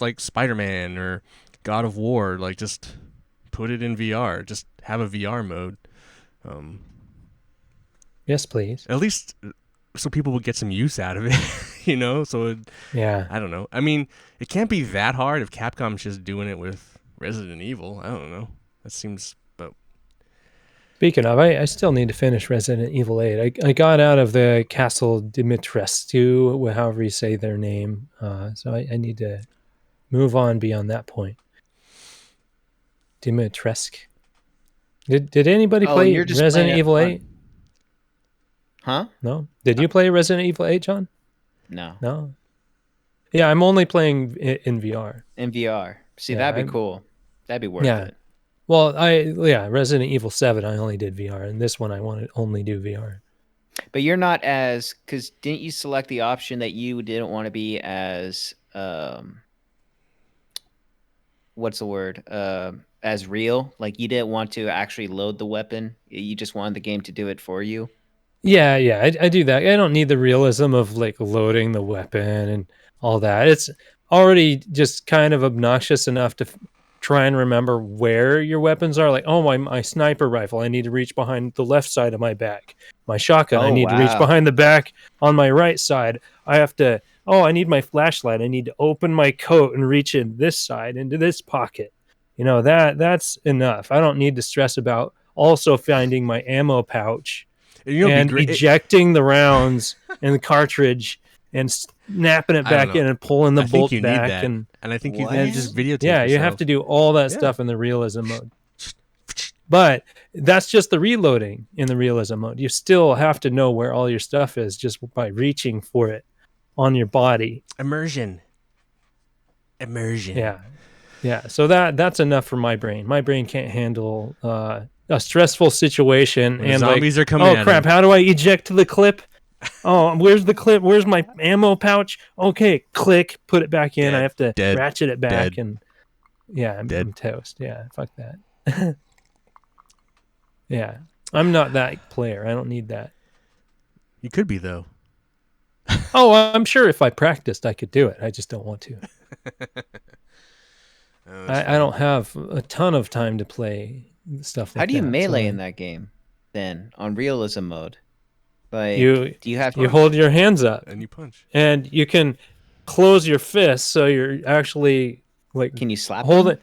Speaker 3: like Spider-Man or God of War, like, just put it in VR. Just have a VR mode.
Speaker 4: Yes, please.
Speaker 3: At least so people would get some use out of it, So
Speaker 4: Yeah.
Speaker 3: I don't know. I mean, it can't be that hard if Capcom's just doing it with Resident Evil. I don't know. That seems, but
Speaker 4: Speaking of, I still need to finish Resident Evil 8. I got out of the Castle Dimitrescu, however you say their name. So I need to move on beyond that point. Dimitrescu. Did anybody
Speaker 1: Oh,
Speaker 4: play
Speaker 1: you're just
Speaker 4: Resident
Speaker 1: playing it
Speaker 4: Evil
Speaker 1: on-
Speaker 4: 8?
Speaker 1: Huh?
Speaker 4: No? Did you play Resident Evil 8, John?
Speaker 1: No.
Speaker 4: No? Yeah, I'm only playing it in VR.
Speaker 1: In VR. See,
Speaker 4: Yeah,
Speaker 1: that'd be cool. That'd be worth
Speaker 4: Yeah.
Speaker 1: it.
Speaker 4: Well, Resident Evil 7, I only did VR, and this one I want to only do VR.
Speaker 1: But you're not because didn't you select the option that you didn't want to be as what's the word? As real? Like you didn't want to actually load the weapon. You just wanted the game to do it for you.
Speaker 4: Yeah, I do that. I don't need the realism of like loading the weapon and all that. It's already just kind of obnoxious enough to try and remember where your weapons are. Like, oh, my sniper rifle, I need to reach behind the left side of my back. My shotgun, I
Speaker 1: Oh,
Speaker 4: need to reach
Speaker 1: wow.
Speaker 4: behind the back on my right side. I need my flashlight. I need to open my coat and reach in this side into this pocket. That's enough. I don't need to stress about also finding my ammo pouch and ejecting the rounds in the cartridge and snapping it
Speaker 3: I don't
Speaker 4: back
Speaker 3: know.
Speaker 4: in and pulling the
Speaker 3: I think
Speaker 4: bolt
Speaker 3: you need
Speaker 4: back
Speaker 3: that.
Speaker 4: and
Speaker 3: I think you
Speaker 1: What?
Speaker 3: can just videotape
Speaker 4: yeah, you have
Speaker 3: yourself.
Speaker 4: to do all that
Speaker 3: Yeah.
Speaker 4: stuff in the realism mode. But that's just the reloading in the realism mode. You still have to know where all your stuff is just by reaching for it on your body.
Speaker 3: Immersion.
Speaker 4: Yeah. So that's enough for my brain. My brain can't handle a stressful situation
Speaker 3: When the
Speaker 4: and
Speaker 3: zombies are coming
Speaker 4: oh
Speaker 3: at
Speaker 4: crap,
Speaker 3: him.
Speaker 4: how do I eject the clip? Oh, where's the clip? Where's my ammo pouch? Okay, click, put it back in. I have to
Speaker 3: Dead.
Speaker 4: ratchet it back
Speaker 3: Dead.
Speaker 4: and yeah, I'm
Speaker 3: Dead.
Speaker 4: toast. Yeah, fuck that. Yeah. I'm not that player. I don't need that.
Speaker 3: You could be, though.
Speaker 4: Oh, I'm sure if I practiced I could do it. I just don't want to. I don't have a ton of time to play stuff like that.
Speaker 1: How do you melee
Speaker 4: so
Speaker 1: in that game then on realism mode? Like,
Speaker 4: You
Speaker 1: do you have to
Speaker 4: you hold your hands up
Speaker 3: And you punch.
Speaker 4: and you can close your fists so you're actually like
Speaker 1: Can you slap
Speaker 4: hold
Speaker 1: them?
Speaker 4: it.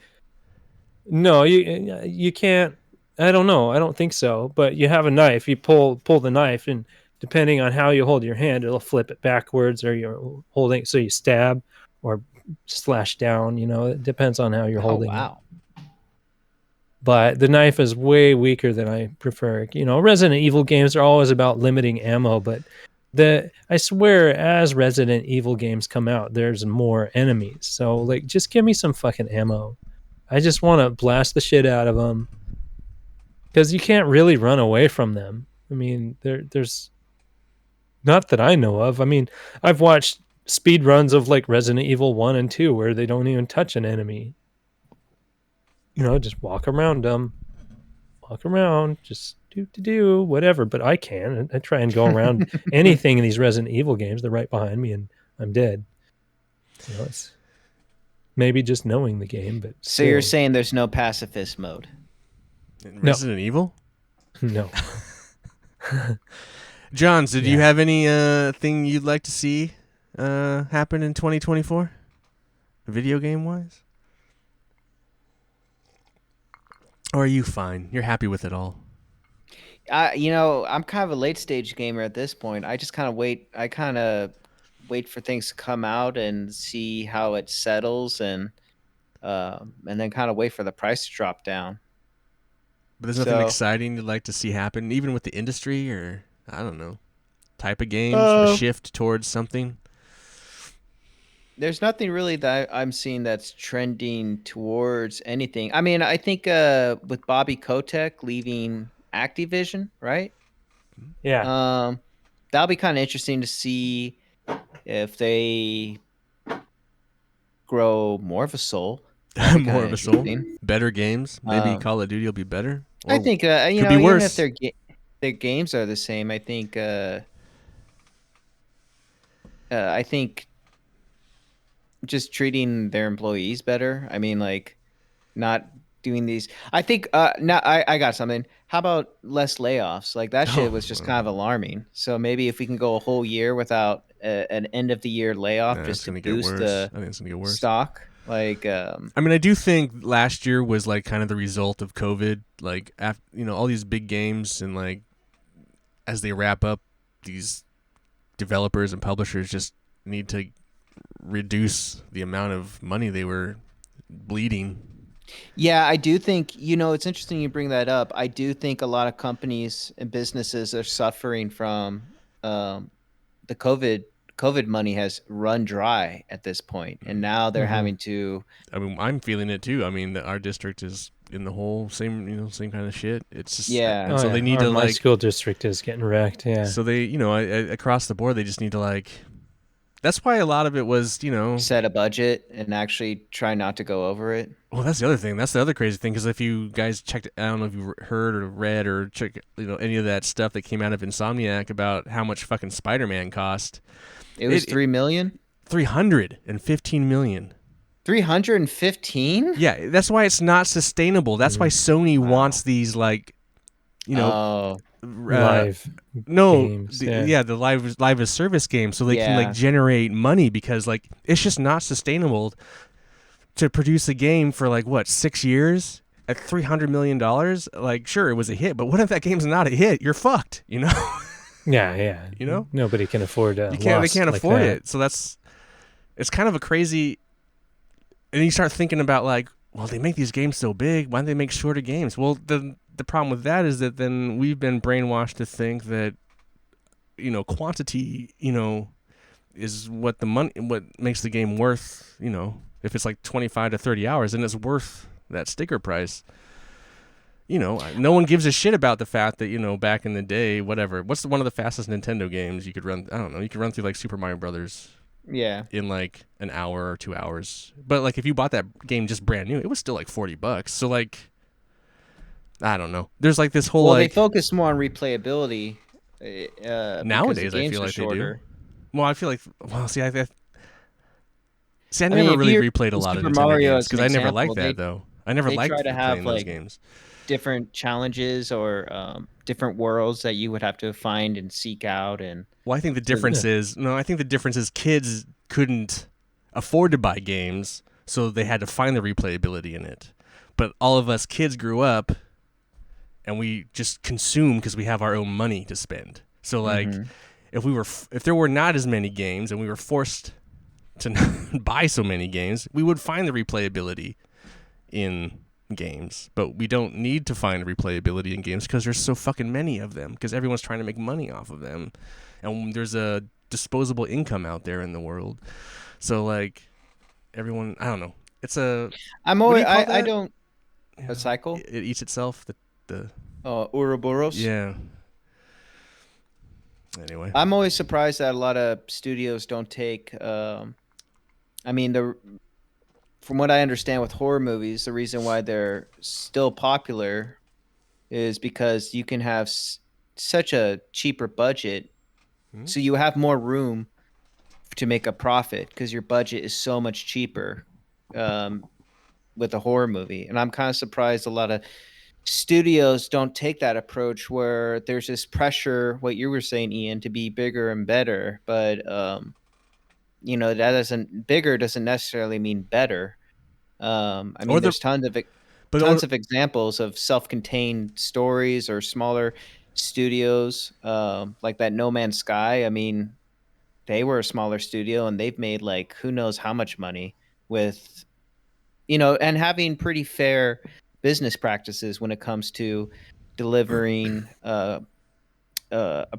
Speaker 4: No, you can't. I don't know. I don't think so. But you have a knife. You pull the knife, and depending on how you hold your hand, it'll flip it backwards, or you're holding so you stab or slash down. It depends on how you're
Speaker 1: Oh,
Speaker 4: holding it.
Speaker 1: wow.
Speaker 4: But the knife is way weaker than I prefer. Resident Evil games are always about limiting ammo, but I swear as Resident Evil games come out, there's more enemies. So like, just give me some fucking ammo. I just want to blast the shit out of them because you can't really run away from them. I mean, there's not that I know of. I mean, I've watched speed runs of like Resident Evil 1 and 2 where they don't even touch an enemy. Just walk around them. Walk around, just do whatever. But I can. I try and go around anything in these Resident Evil games. They're right behind me and I'm dead. It's maybe just knowing the game, but
Speaker 1: So you're
Speaker 4: still.
Speaker 1: saying there's no pacifist mode?
Speaker 3: In Resident Evil?
Speaker 4: No.
Speaker 3: Johns, did you
Speaker 4: Yeah.
Speaker 3: have any thing you'd like to see happen in 2024? Video game wise? Or are you fine? You're happy with it all?
Speaker 1: I'm kind of a late stage gamer at this point. I just kind of wait. I kind of wait for things to come out and see how it settles, and then kind of wait for the price to drop down.
Speaker 3: But there's nothing
Speaker 1: So-
Speaker 3: exciting you'd like to see happen, even with the industry, or I don't know, type of games, a shift towards something.
Speaker 1: There's nothing really that I'm seeing that's trending towards anything. I mean, I think with Bobby Kotick leaving Activision, right?
Speaker 4: Yeah.
Speaker 1: That'll be kind of interesting to see if they grow more of a soul. That'd be
Speaker 3: More
Speaker 1: kinda
Speaker 3: of a soul,
Speaker 1: interesting.
Speaker 3: better games. Maybe
Speaker 1: Um,
Speaker 3: Call of Duty will be better.
Speaker 1: I
Speaker 3: Or-
Speaker 1: think
Speaker 3: could be
Speaker 1: even
Speaker 3: worse.
Speaker 1: if their games are the same, I think just treating their employees better. I mean, like not doing these. I think now I got something. How about less layoffs? Like that shit was just
Speaker 3: Oh,
Speaker 1: kind of alarming. So maybe if we can go a whole year without an end of the year layoff,
Speaker 3: Nah,
Speaker 1: just
Speaker 3: it's
Speaker 1: to
Speaker 3: gonna get
Speaker 1: boost
Speaker 3: worse.
Speaker 1: the
Speaker 3: I think it's gonna get worse.
Speaker 1: stock. Like
Speaker 3: I mean, I do think last year was like kind of the result of COVID. Like, all these big games and like as they wrap up, these developers and publishers just need to reduce the amount of money they were bleeding.
Speaker 1: Yeah, I do think, it's interesting you bring that up. I do think a lot of companies and businesses are suffering from the COVID money has run dry at this point, and now they're
Speaker 4: Mhm.
Speaker 1: having to.
Speaker 3: I mean, I'm feeling it too. I mean, our district is in the whole same kind of shit. It's just,
Speaker 1: Yeah.
Speaker 3: and so they need to
Speaker 4: my
Speaker 3: like,
Speaker 4: school district is getting wrecked. Yeah.
Speaker 3: so they, across the board, they just need to like. That's why a lot of it was,
Speaker 1: Set a budget and actually try not to go over it.
Speaker 3: Well, that's the other thing. That's the other crazy thing. Because if you guys checked, I don't know if you heard or read or checked, any of that stuff that came out of Insomniac about how much fucking Spider-Man cost.
Speaker 1: It was 3 million.
Speaker 3: 315 million.
Speaker 1: 315.
Speaker 3: Yeah, that's why it's not sustainable. That's why Sony wants these like,
Speaker 1: Oh,
Speaker 4: Live.
Speaker 3: no,
Speaker 4: games,
Speaker 3: the
Speaker 4: yeah.
Speaker 3: live as service games, so they can
Speaker 1: Yeah.
Speaker 3: like generate money because like it's just not sustainable to produce a game for like what 6 years at $300 million. Like, sure, it was a hit, but what if that game's not a hit? You're fucked.
Speaker 4: Yeah. Nobody can afford
Speaker 3: You can't. They can't
Speaker 4: like
Speaker 3: afford
Speaker 4: that.
Speaker 3: it. So it's kind of a crazy. And you start thinking about like, well, they make these games so big. Why don't they make shorter games? Well, the problem with that is that then we've been brainwashed to think that, quantity, is what makes the game worth. If it's like 25 to 30 hours, then it's worth that sticker price. No one gives a shit about the fact that, back in the day, whatever. What's one of the fastest Nintendo games you could run? I don't know. You could run through like Super Mario Brothers
Speaker 1: yeah.
Speaker 3: in like an hour or 2 hours. But like if you bought that game just brand new, it was still like $40. So like, I don't know. There's like this whole
Speaker 1: Well,
Speaker 3: like.
Speaker 1: they focus more on replayability. Because
Speaker 3: Nowadays,
Speaker 1: the
Speaker 3: I
Speaker 1: games
Speaker 3: feel
Speaker 1: are
Speaker 3: like they do.
Speaker 1: shorter.
Speaker 3: Well, I feel like. Well, see, I
Speaker 1: mean,
Speaker 3: never
Speaker 1: if
Speaker 3: really
Speaker 1: you're
Speaker 3: replayed a lot of
Speaker 1: Super
Speaker 3: Nintendo
Speaker 1: Mario
Speaker 3: games
Speaker 1: as an
Speaker 3: because I never liked
Speaker 1: example,
Speaker 3: that though. I never
Speaker 1: they
Speaker 3: liked
Speaker 1: try to have,
Speaker 3: playing those
Speaker 1: like,
Speaker 3: games.
Speaker 1: different challenges or different worlds that you would have to find and seek out, and
Speaker 3: Well, I think the difference is kids couldn't afford to buy games, so they had to find the replayability in it. But all of us kids grew up, and we just consume because we have our own money to spend. So like, if there were not as many games and we were forced to buy so many games, we would find the replayability in games. But we don't need to find replayability in games because there's so fucking many of them because everyone's trying to make money off of them, and there's a disposable income out there in the world. So like everyone, I don't know. It's a
Speaker 1: I'm
Speaker 3: what do
Speaker 1: always
Speaker 3: you call
Speaker 1: I
Speaker 3: that?
Speaker 1: don't
Speaker 3: Yeah,
Speaker 1: a cycle.
Speaker 3: It eats itself. The
Speaker 1: Ouroboros.
Speaker 3: yeah. Anyway,
Speaker 1: I'm always surprised that a lot of studios don't take. I mean, from what I understand with horror movies, the reason why they're still popular is because you can have such a cheaper budget,
Speaker 3: Hmm.
Speaker 1: so you have more room to make a profit because your budget is so much cheaper um, with a horror movie. And I'm kind of surprised a lot of studios don't take that approach where there's this pressure, what you were saying, Ian, to be bigger and better. But that doesn't bigger doesn't necessarily mean better. I
Speaker 3: or
Speaker 1: mean,
Speaker 3: the
Speaker 1: there's
Speaker 3: but
Speaker 1: tons of examples of self-contained stories or smaller studios, like that No Man's Sky. I mean, they were a smaller studio and they've made like who knows how much money with and having pretty fair business practices when it comes to delivering a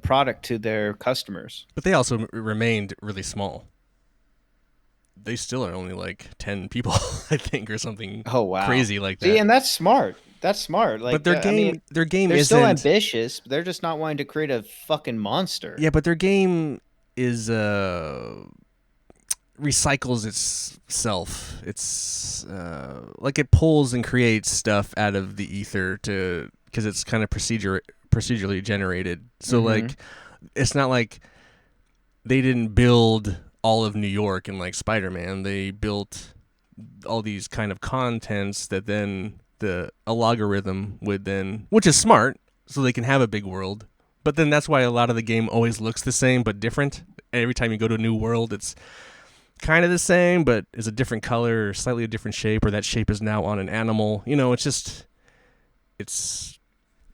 Speaker 1: product to their customers.
Speaker 3: but they also remained really small. They still are only like 10 people, I think, or something
Speaker 1: Oh wow!
Speaker 3: crazy like
Speaker 1: See,
Speaker 3: that.
Speaker 1: and that's smart. That's smart.
Speaker 3: But
Speaker 1: Like,
Speaker 3: their
Speaker 1: I mean,
Speaker 3: game
Speaker 1: they're still
Speaker 3: isn't.
Speaker 1: ambitious. But they're just not wanting to create a fucking monster.
Speaker 3: Yeah, but their game is recycles itself. It's like it pulls and creates stuff out of the ether because it's kind of procedurally generated. So
Speaker 1: Mhm.
Speaker 3: like it's not like they didn't build all of New York in like Spider-Man. They built all these kind of contents that then the algorithm would then, which is smart, so they can have a big world. But then that's why a lot of the game always looks the same but different. Every time you go to a new world, it's kind of the same but is a different color or slightly a different shape, or that shape is now on an animal. It's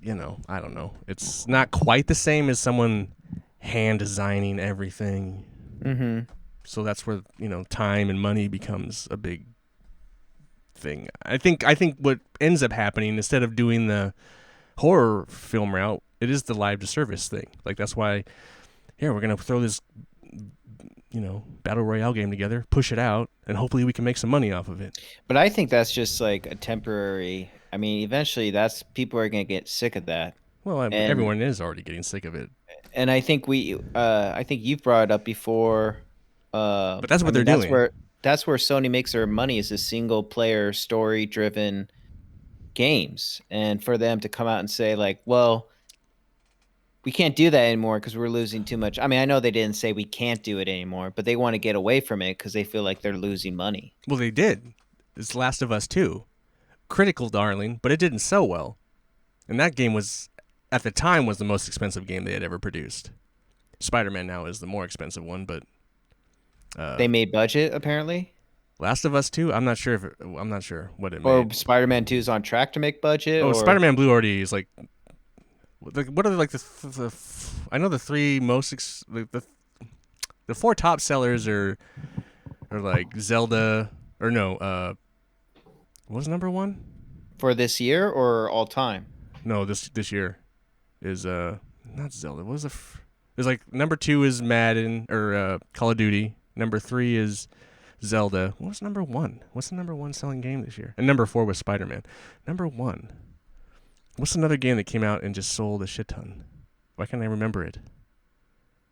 Speaker 3: I don't know. It's not quite the same as someone hand designing everything.
Speaker 1: Mhm.
Speaker 3: So that's where time and money becomes a big thing. I think what ends up happening, instead of doing the horror film route, it is the live to service thing. Like that's why we're gonna throw this battle royale game together, push it out, and hopefully we can make some money off of it.
Speaker 1: But I think that's just like a temporary. I mean, eventually, that's people are gonna get sick of that.
Speaker 3: Well,
Speaker 1: And
Speaker 3: everyone is already getting sick of it.
Speaker 1: and I think I think you've brought it up before.
Speaker 3: But that's what
Speaker 1: I mean,
Speaker 3: they're doing.
Speaker 1: That's where Sony makes their money is the single player story driven games, and for them to come out and say like, well, we can't do that anymore because we're losing too much. I mean, I know they didn't say we can't do it anymore, but they want to get away from it because they feel like they're losing money.
Speaker 3: Well, they did. It's Last of Us 2. Critical darling, but it didn't sell well. And that game was, at the time, was the most expensive game they had ever produced. Spider-Man now is the more expensive one, but
Speaker 1: They made budget apparently,
Speaker 3: Last of Us 2, I'm not sure what it
Speaker 1: or
Speaker 3: made.
Speaker 1: Spider-Man 2 is on track to make budget.
Speaker 3: Oh,
Speaker 1: or
Speaker 3: Spider-Man Blue already is like what are like I know the three most the four top sellers are like Zelda, or no, what was number one?
Speaker 1: for this year or all time.
Speaker 3: No, this year is not Zelda. What was there's like number 2 is Madden or Call of Duty. Number 3 is Zelda. What was number 1? What's the number 1 selling game this year? And number 4 was Spider-Man. Number 1. What's another game that came out and just sold a shit ton? Why can't I remember it?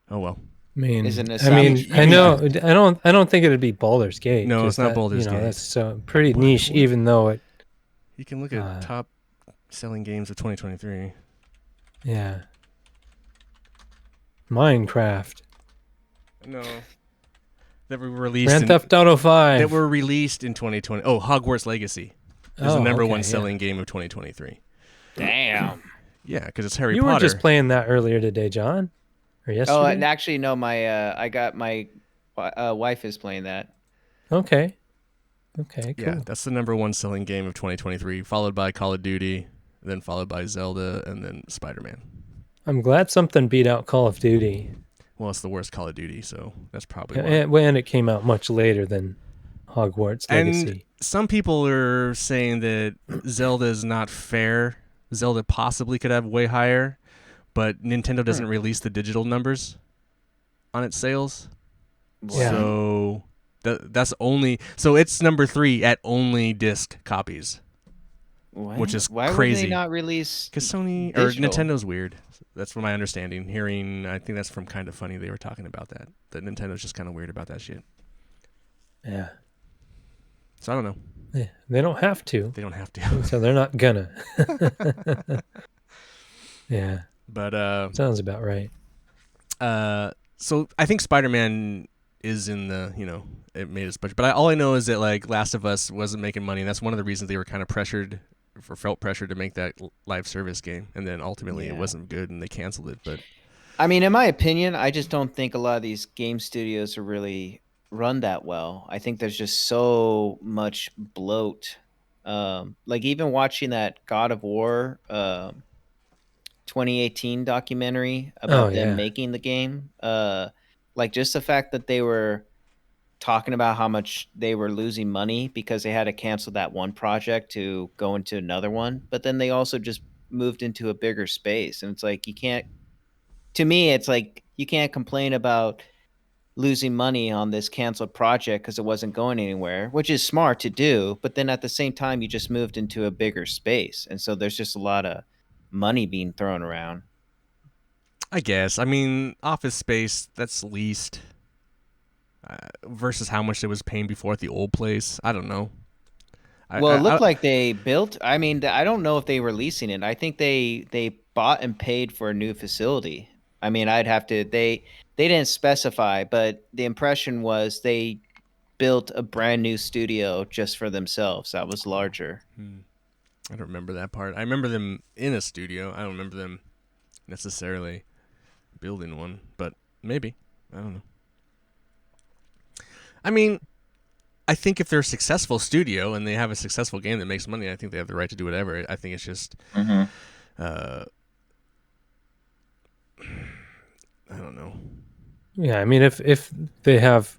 Speaker 3: Oh well.
Speaker 4: I mean,
Speaker 1: Isn't it
Speaker 4: I know. I don't think it'd be Baldur's Gate.
Speaker 3: No,
Speaker 4: 'cause
Speaker 3: it's not
Speaker 4: that,
Speaker 3: Baldur's Gate.
Speaker 4: That's so pretty niche, even though it.
Speaker 3: You can look at top selling games of 2023.
Speaker 4: Yeah. Minecraft.
Speaker 3: No. That were released.
Speaker 4: Grand Theft Auto 5.
Speaker 3: That were released in 2020. Oh, Hogwarts Legacy is the number one selling game of 2023.
Speaker 1: Damn.
Speaker 3: Yeah, because it's Harry
Speaker 4: You
Speaker 3: Potter.
Speaker 4: were just playing that earlier today, John, or yesterday.
Speaker 1: Oh, and actually, no. I got my wife is playing that.
Speaker 4: Okay, cool.
Speaker 3: Yeah, that's the number one selling game of 2023, followed by Call of Duty, then followed by Zelda, and then Spider-Man.
Speaker 4: I'm glad something beat out Call of Duty.
Speaker 3: Well, it's the worst Call of Duty, so that's probably why.
Speaker 4: And it came out much later than Hogwarts Legacy.
Speaker 3: And some people are saying that Zelda is not fair. Zelda possibly could have way higher, but Nintendo doesn't release the digital numbers on its sales.
Speaker 4: Yeah.
Speaker 3: So That's only so it's number 3 at only disc copies, which is
Speaker 1: Why
Speaker 3: crazy.
Speaker 1: would they not release?
Speaker 3: Because Sony
Speaker 1: digital?
Speaker 3: or Nintendo's weird. That's from my understanding. I think that's from Kind of Funny. They were talking about that. That Nintendo's just kind of weird about that shit.
Speaker 4: Yeah.
Speaker 3: So I don't know.
Speaker 4: Yeah, they don't have to,
Speaker 3: They don't have to.
Speaker 4: so they're not gonna. Yeah,
Speaker 3: But
Speaker 4: sounds about right.
Speaker 3: so I think Spider-Man is in the, it made its budget. But all I know is that like Last of Us wasn't making money, and that's one of the reasons they were kind of felt pressure to make that live service game, and then ultimately it
Speaker 1: Yeah.
Speaker 3: wasn't good and they canceled it. But
Speaker 1: I mean, in my opinion, I just don't think a lot of these game studios are really run that well. I think there's just so much bloat. Like even watching that God of War 2018 documentary about
Speaker 4: Oh,
Speaker 1: them
Speaker 4: yeah.
Speaker 1: making the game, like just the fact that they were talking about how much they were losing money because they had to cancel that one project to go into another one, but then they also just moved into a bigger space, and it's like you can't. To me, it's like you can't complain about losing money on this canceled project because it wasn't going anywhere, which is smart to do. But then at the same time, you just moved into a bigger space, and so there's just a lot of money being thrown around.
Speaker 3: I guess, I mean, Office Space, that's leased versus how much it was paying before at the old place. I don't know.
Speaker 1: Well, it looked like they built. I mean, I don't know if they were leasing it. I think they bought and paid for a new facility. I mean, I'd have to. They didn't specify, but the impression was they built a brand new studio just for themselves that was larger.
Speaker 3: I don't remember that part. I remember them in a studio. I don't remember them necessarily building one, but maybe. I don't know. I mean, I think if they're a successful studio and they have a successful game that makes money, I think they have the right to do whatever. I think it's just, I don't know.
Speaker 4: Yeah, I mean, if they have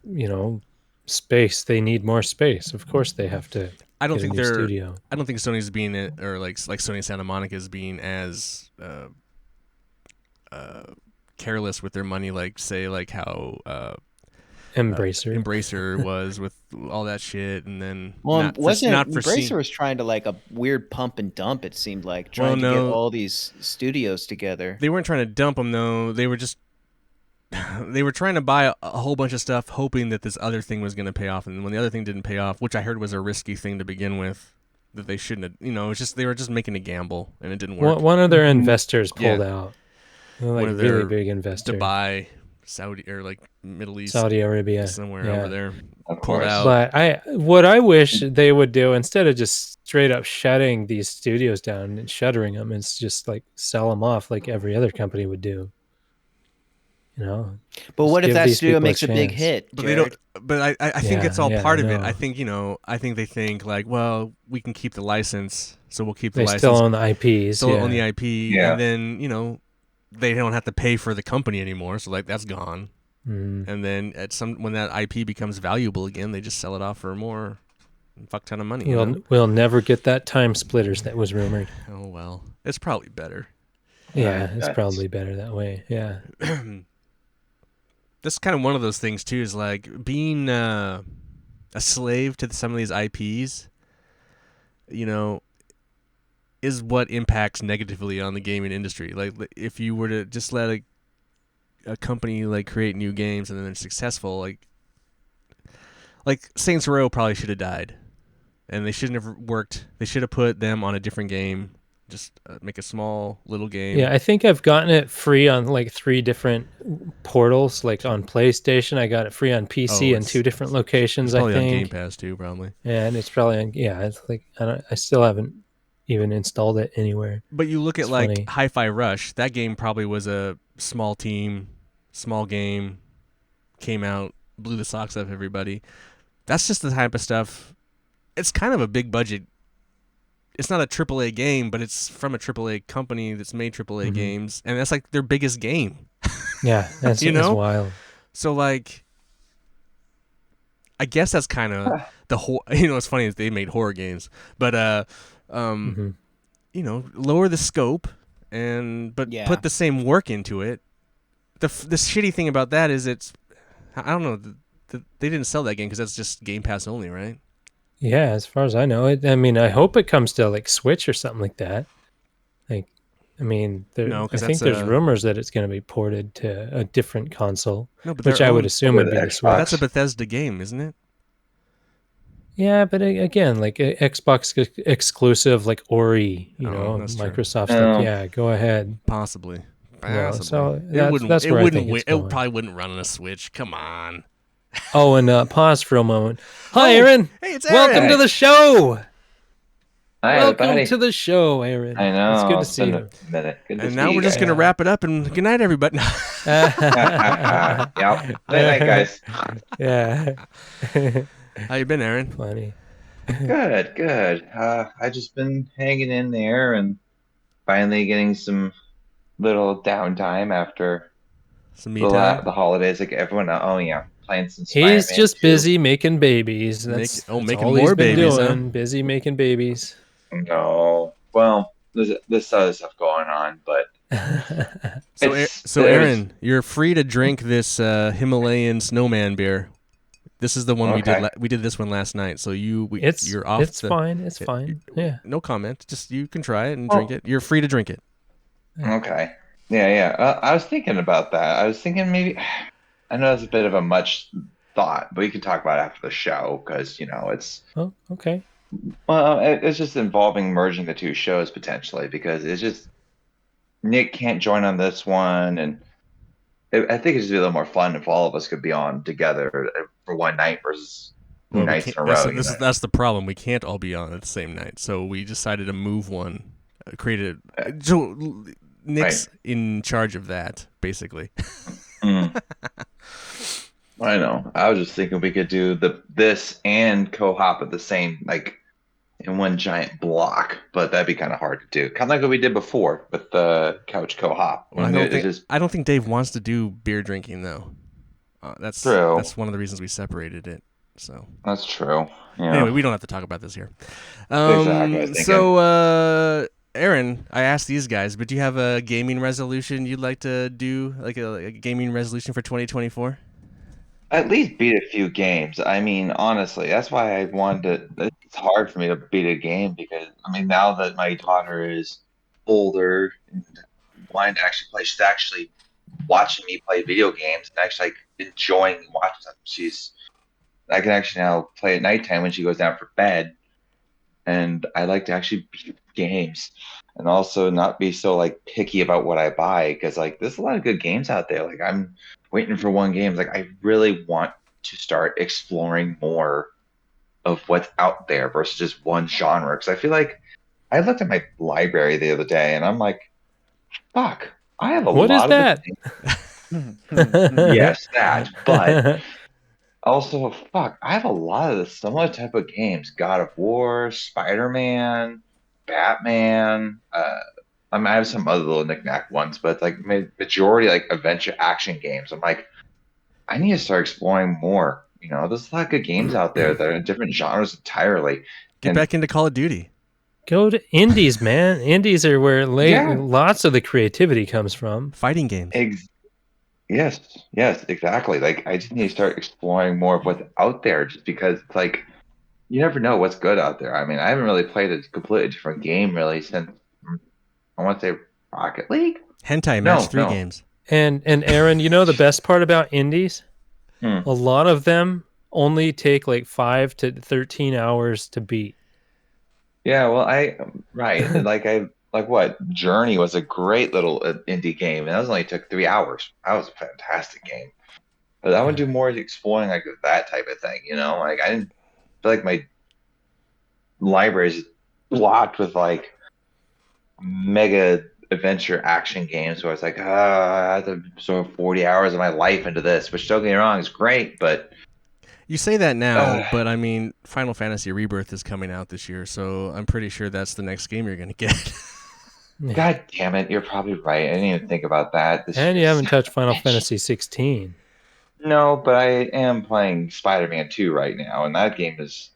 Speaker 4: space, they need more space. Of course, they have to.
Speaker 3: I don't
Speaker 4: get a
Speaker 3: think
Speaker 4: new
Speaker 3: they're.
Speaker 4: studio.
Speaker 3: I don't think Sony's being or like Sony Santa Monica is being as careless with their money, like say like how
Speaker 4: Embracer.
Speaker 3: Embracer was with all that shit, and then
Speaker 1: Well, wasn't
Speaker 3: not
Speaker 1: Embracer
Speaker 3: foreseen.
Speaker 1: was trying to like a weird pump and dump? It seemed like
Speaker 3: Well,
Speaker 1: trying to get
Speaker 3: no.
Speaker 1: all these studios together.
Speaker 3: They weren't trying to dump them though. They were just they were trying to buy a whole bunch of stuff, hoping that this other thing was going to pay off. And when the other thing didn't pay off, which I heard was a risky thing to begin with, that they shouldn't have. It's just they were just making a gamble, and it didn't work.
Speaker 4: One of their investors
Speaker 3: Yeah.
Speaker 4: pulled out. They're like
Speaker 3: One of their
Speaker 4: really big investor.
Speaker 3: Dubai, Saudi, or like Middle East,
Speaker 4: Saudi Arabia,
Speaker 3: somewhere
Speaker 4: yeah.
Speaker 3: over there,
Speaker 5: Of
Speaker 3: pulled
Speaker 5: course.
Speaker 3: out.
Speaker 4: But what I wish they would do instead of just straight up shutting these studios down and shuttering them, is just like sell them off like every other company would do.
Speaker 1: But what if
Speaker 4: give
Speaker 1: that
Speaker 4: these
Speaker 1: studio
Speaker 4: people a
Speaker 1: makes a big
Speaker 4: chance.
Speaker 1: hit?
Speaker 3: But they don't. But I think
Speaker 4: Yeah,
Speaker 3: it's all
Speaker 4: yeah,
Speaker 3: part
Speaker 4: I
Speaker 3: of it.
Speaker 4: know.
Speaker 3: I think I think they think like, well, we can keep the license, so we'll keep the
Speaker 4: They
Speaker 3: license.
Speaker 4: still own the IPs.
Speaker 3: Still
Speaker 4: yeah.
Speaker 3: own the IP,
Speaker 5: Yeah.
Speaker 3: and then they don't have to pay for the company anymore, so like that's gone.
Speaker 4: Mm.
Speaker 3: And then when that IP becomes valuable again, they just sell it off for more, fuck ton of money. you know?
Speaker 4: We'll never get that Time Splitters that was rumored.
Speaker 3: Oh well, it's probably better.
Speaker 4: Yeah, it's
Speaker 5: that's-
Speaker 4: probably better that way. Yeah.
Speaker 3: This is kind of one of those things too. Is like being a slave to some of these IPs. Is what impacts negatively on the gaming industry. Like if you were to just let a company like create new games and then they're successful, like Saints Row probably should have died, and they shouldn't have worked. They should have put them on a different game. Just make a small little game.
Speaker 4: Yeah, I think I've gotten it free on like 3 different portals. Like on PlayStation, I got it free on PC in
Speaker 3: it's-
Speaker 4: 2 different locations,
Speaker 3: It's probably
Speaker 4: I
Speaker 3: on Game
Speaker 4: think.
Speaker 3: Pass too, probably.
Speaker 4: And it's probably on, it's like, I still haven't even installed it anywhere.
Speaker 3: But you look at
Speaker 4: It's
Speaker 3: like
Speaker 4: funny.
Speaker 3: Hi-Fi Rush. That game probably was a small team, small game, came out, blew the socks off everybody. That's just the type of stuff. It's kind of a big budget. It's not a AAA game, but it's from a AAA company that's made AAA
Speaker 4: Mhm.
Speaker 3: games, and that's like their biggest game.
Speaker 4: Yeah, that's,
Speaker 3: You
Speaker 4: that's
Speaker 3: know?
Speaker 4: wild.
Speaker 3: So like, I guess that's kind of the whole. It's funny is they made horror games, but
Speaker 4: Mhm.
Speaker 3: lower the scope but
Speaker 1: Yeah.
Speaker 3: put the same work into it. The shitty thing about that is I don't know. they didn't sell that game because that's just Game Pass only, right?
Speaker 4: Yeah, as far as I know, I mean, I hope it comes to like Switch or something like that. Like, I mean,
Speaker 3: No,
Speaker 4: I
Speaker 3: 'cause
Speaker 4: think
Speaker 3: that's
Speaker 4: there's
Speaker 3: a-
Speaker 4: rumors that it's going to be ported to a different console,
Speaker 3: No, but
Speaker 4: which
Speaker 3: their
Speaker 4: I would
Speaker 3: own-
Speaker 4: assume
Speaker 5: With
Speaker 4: would be
Speaker 5: the
Speaker 4: the
Speaker 5: Xbox.
Speaker 4: Switch.
Speaker 3: That's a Bethesda game, isn't it?
Speaker 4: Yeah, but again, like Xbox exclusive, like Ori,
Speaker 3: That's true.
Speaker 4: Microsoft's
Speaker 5: Oh.
Speaker 4: like, yeah, go ahead.
Speaker 3: Possibly.
Speaker 4: No,
Speaker 3: Possibly.
Speaker 4: so
Speaker 3: it
Speaker 4: that's-
Speaker 3: wouldn't.
Speaker 4: that's
Speaker 3: it
Speaker 4: where I
Speaker 3: wouldn't.
Speaker 4: think it's
Speaker 3: It
Speaker 4: going.
Speaker 3: probably wouldn't run on a Switch. Come on.
Speaker 4: Oh, and pause for a moment. Hi,
Speaker 3: Oh,
Speaker 4: Aaron.
Speaker 3: Hey, it's Aaron.
Speaker 4: Welcome to the show.
Speaker 5: Hi,
Speaker 4: Welcome
Speaker 5: everybody.
Speaker 4: to the show, Aaron.
Speaker 5: I know.
Speaker 4: It's good to see
Speaker 5: been
Speaker 4: you.
Speaker 5: a minute. Good to
Speaker 3: And
Speaker 5: see
Speaker 3: now
Speaker 5: you
Speaker 3: we're just
Speaker 5: guys.
Speaker 3: gonna wrap it up and good night, everybody.
Speaker 5: Yep. Good night, guys.
Speaker 4: Yeah.
Speaker 3: How you been, Aaron?
Speaker 4: Funny.
Speaker 5: Good, good. I just been hanging in there and finally getting some little downtime after
Speaker 3: Some me time.
Speaker 5: the holidays. Like everyone, oh yeah, playing some.
Speaker 4: He's
Speaker 5: Spider-Man
Speaker 4: just
Speaker 5: 2.
Speaker 4: busy making babies. That's
Speaker 3: making
Speaker 4: all
Speaker 3: more
Speaker 4: he's been
Speaker 3: babies, huh?
Speaker 4: doing. Busy making babies.
Speaker 5: No, well, there's other stuff going on, but
Speaker 3: So,
Speaker 5: It's-
Speaker 3: so
Speaker 5: there's-
Speaker 3: Aaron, you're free to drink this Himalayan snowman beer. This is the one we did.
Speaker 5: Okay.
Speaker 3: We did this one last night. So you're off.
Speaker 4: It's fine. It's fine. Yeah.
Speaker 3: No comment. Just you can try it and
Speaker 5: Oh.
Speaker 3: drink it. You're free to drink it.
Speaker 5: okay, yeah. I was thinking about that. I was thinking maybe. I know it's a bit of a much thought, but we can talk about it after the show because it's.
Speaker 4: Oh, okay.
Speaker 5: Well, it's just involving merging the two shows potentially because it's just Nick can't join on this one, and I think it's just a little more fun if all of us could be on together for one night versus two
Speaker 3: Well, we
Speaker 5: nights in
Speaker 3: can't-
Speaker 5: a row.
Speaker 3: that's the problem. We can't all be on at the same night. So we decided to move one. Created. So Nick's in charge of that, basically.
Speaker 5: Mm. I know. I was just thinking we could do this and co-op at the same in one giant block, but that'd be kind of hard to do. Kind of like what we did before with the couch co-op.
Speaker 3: Well,
Speaker 5: It's
Speaker 3: I don't think Dave wants to do beer drinking though. That's
Speaker 5: True.
Speaker 3: That's one of the reasons we separated it. So
Speaker 5: That's true. Yeah.
Speaker 3: anyway, we don't have to talk about this here.
Speaker 5: Exactly, I was thinking.
Speaker 3: So Aaron, I asked these guys, but do you have a gaming resolution you'd like to do, like a gaming resolution for 2024?
Speaker 5: At least beat a few games. I mean, honestly, that's why I wanted to. It's hard for me to beat a game because, I mean, now that my daughter is older and wanting to actually play, she's actually watching me play video games and actually enjoying watching them. I can actually now play at nighttime when she goes down for bed, and I like to actually beat games and also not be so picky about what I buy because there's a lot of good games out there. I'm waiting for one game. I really want to start exploring more of what's out there versus just one genre. Because I feel like I looked at my library the other day and I'm like, fuck, I have a
Speaker 4: What is
Speaker 5: lot of
Speaker 4: that?
Speaker 5: yes, that. But also, fuck, I have a lot of the similar type of games. God of War, Spider-Man, Batman. I have some other little knick-knack ones, but majority adventure action games. I'm like, I need to start exploring more. There's a lot of good games out there that are in different genres entirely.
Speaker 3: Get back into Call of Duty.
Speaker 4: Go to indies, man. Indies are where
Speaker 5: Yeah.
Speaker 4: lots of the creativity comes from.
Speaker 3: Fighting games.
Speaker 5: Yes, exactly. I just need to start exploring more of what's out there just because it's you never know what's good out there. I mean, I haven't really played a completely different game really since I want to say Rocket League.
Speaker 3: Hentai
Speaker 5: No,
Speaker 3: Match 3
Speaker 5: no.
Speaker 3: games.
Speaker 4: And Aaron, the best part about indies?
Speaker 5: Hmm.
Speaker 4: A lot of them only take 5 to 13 hours to beat.
Speaker 5: Yeah, well, right. And what Journey was a great little indie game, and that only took 3 hours. That was a fantastic game. But I want to do more exploring that type of thing. I didn't feel like my library's blocked with mega adventure action games where it's I have to throw 40 hours of my life into this, which don't get me wrong, is great, but
Speaker 3: You say that now, but I mean, Final Fantasy Rebirth is coming out this year, so I'm pretty sure that's the next game you're going to get.
Speaker 5: God damn it, you're probably right. I didn't even think about that.
Speaker 4: And you haven't touched Final Fantasy 16.
Speaker 5: No, but I am playing Spider-Man 2 right now, and that game is.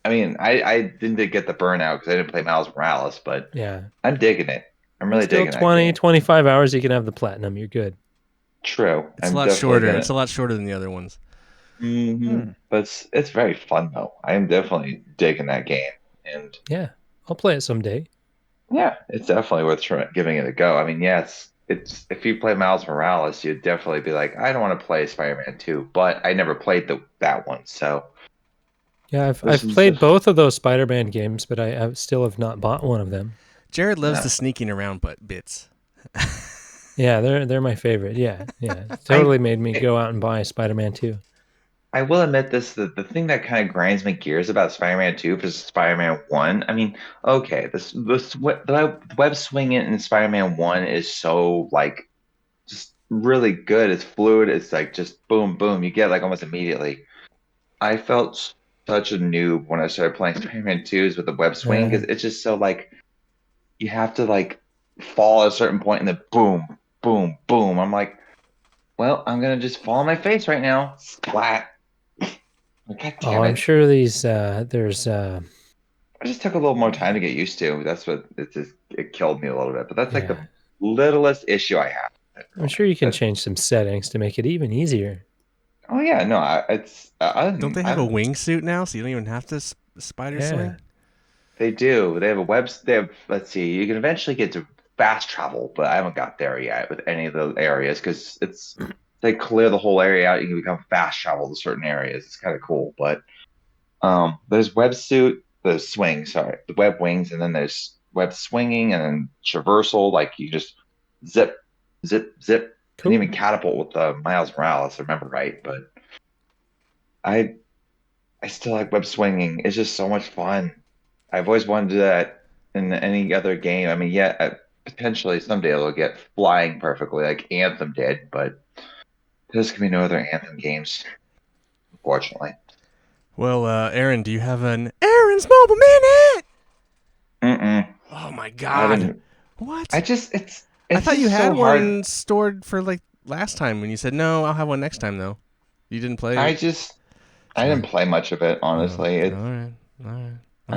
Speaker 5: I mean, I didn't get the burnout because I didn't play Miles Morales, but
Speaker 4: Yeah.
Speaker 5: I'm digging it. I'm really
Speaker 4: Still
Speaker 5: digging
Speaker 4: 20,
Speaker 5: that game.
Speaker 4: 25 hours, you can have the platinum. You're good.
Speaker 5: True.
Speaker 3: It's
Speaker 5: I'm
Speaker 3: a lot
Speaker 5: definitely
Speaker 3: shorter.
Speaker 5: gonna-
Speaker 3: It's a lot shorter than the other ones.
Speaker 5: But it's very fun though. I am definitely digging that game, and
Speaker 4: Yeah, I'll play it someday.
Speaker 5: yeah, it's definitely worth giving it a go. I mean, yes, it's if you play Miles Morales, you'd definitely be like, I don't want to play Spider-Man 2, but I never played that one, so
Speaker 4: Yeah,
Speaker 5: This
Speaker 4: I've
Speaker 5: is
Speaker 4: played
Speaker 5: the-
Speaker 4: both of those Spider-Man games, but I still have not bought one of them.
Speaker 3: Jared loves
Speaker 5: Yeah.
Speaker 3: the sneaking around bits.
Speaker 4: Yeah, they're my favorite. Yeah, yeah, totally made me go out and buy Spider-Man 2.
Speaker 5: I will admit this, the thing that kind of grinds my gears about Spider-Man 2 versus Spider-Man 1. I mean, okay, the web swinging in Spider-Man 1 is so like just really good. It's fluid. It's like just boom, boom. You get like almost immediately. I felt such a noob when I started playing Spider-Man 2s with the web swing because it's just so like you have to like fall at a certain point and then boom, boom, boom. I'm like, well, I'm gonna just fall on my face right now. Splat. God
Speaker 4: Oh,
Speaker 5: damn
Speaker 4: I'm
Speaker 5: it.
Speaker 4: sure there's
Speaker 5: I just took a little more time to get used to. That's what it killed me a little bit. But that's like the
Speaker 4: Yeah.
Speaker 5: littlest issue I have.
Speaker 4: I'm sure you can
Speaker 5: That's-
Speaker 4: change some settings to make it even easier.
Speaker 5: Oh yeah, no,
Speaker 3: Don't they have a wingsuit now, so you don't even have to spider
Speaker 4: Yeah.
Speaker 3: swing?
Speaker 5: They do. They have a web. They have. Let's see. You can eventually get to fast travel, but I haven't got there yet with any of the areas because they clear the whole area out. You can become fast travel to certain areas. It's kind of cool, but there's the web wings, and then there's web swinging, and then traversal. Like you just zip, zip, zip,
Speaker 4: Cool.
Speaker 5: and even catapult with Miles Morales. I remember right, but I I still like web swinging. It's just so much fun. I've always wanted to do that in any other game. I mean, yeah, potentially someday it'll get flying perfectly like Anthem did, but there's gonna be no other Anthem games, unfortunately.
Speaker 3: Well, Aaron, do you have an Aaron's Mobile Minute?
Speaker 5: Mm-mm.
Speaker 3: Oh my
Speaker 5: I
Speaker 3: God!
Speaker 5: haven't.
Speaker 3: What?
Speaker 5: I just it's.
Speaker 3: I thought
Speaker 5: just
Speaker 3: you had
Speaker 5: so hard.
Speaker 3: one stored for like last time when you said no. I'll have one next time though. You didn't play it.
Speaker 5: I didn't play much of it, honestly.
Speaker 3: All right. All right. All
Speaker 5: I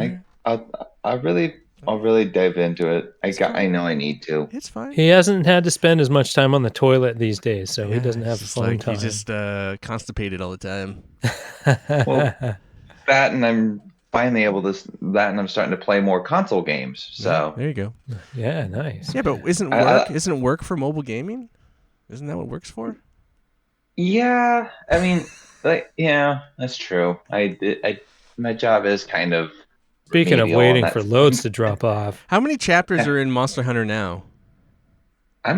Speaker 3: right.
Speaker 5: I'll really dive into it. I know I need to.
Speaker 3: It's fine.
Speaker 4: He hasn't had to spend as much time on the toilet these days, so he
Speaker 3: Yeah,
Speaker 4: doesn't have
Speaker 3: it's just
Speaker 4: phone
Speaker 3: like
Speaker 4: time.
Speaker 3: he's just constipated all the time.
Speaker 5: Well, that and I'm finally able to that and I'm starting to play more console games. So
Speaker 3: There you go.
Speaker 4: Yeah, nice.
Speaker 3: Yeah, but isn't work for mobile gaming? Isn't that what work's for?
Speaker 5: yeah, I mean, like yeah, that's true. My job is kind of
Speaker 4: Speaking of
Speaker 5: remedial on
Speaker 4: waiting
Speaker 5: that
Speaker 4: for
Speaker 5: thing.
Speaker 4: loads to drop off,
Speaker 3: How many chapters are in Monster Hunter now?
Speaker 5: I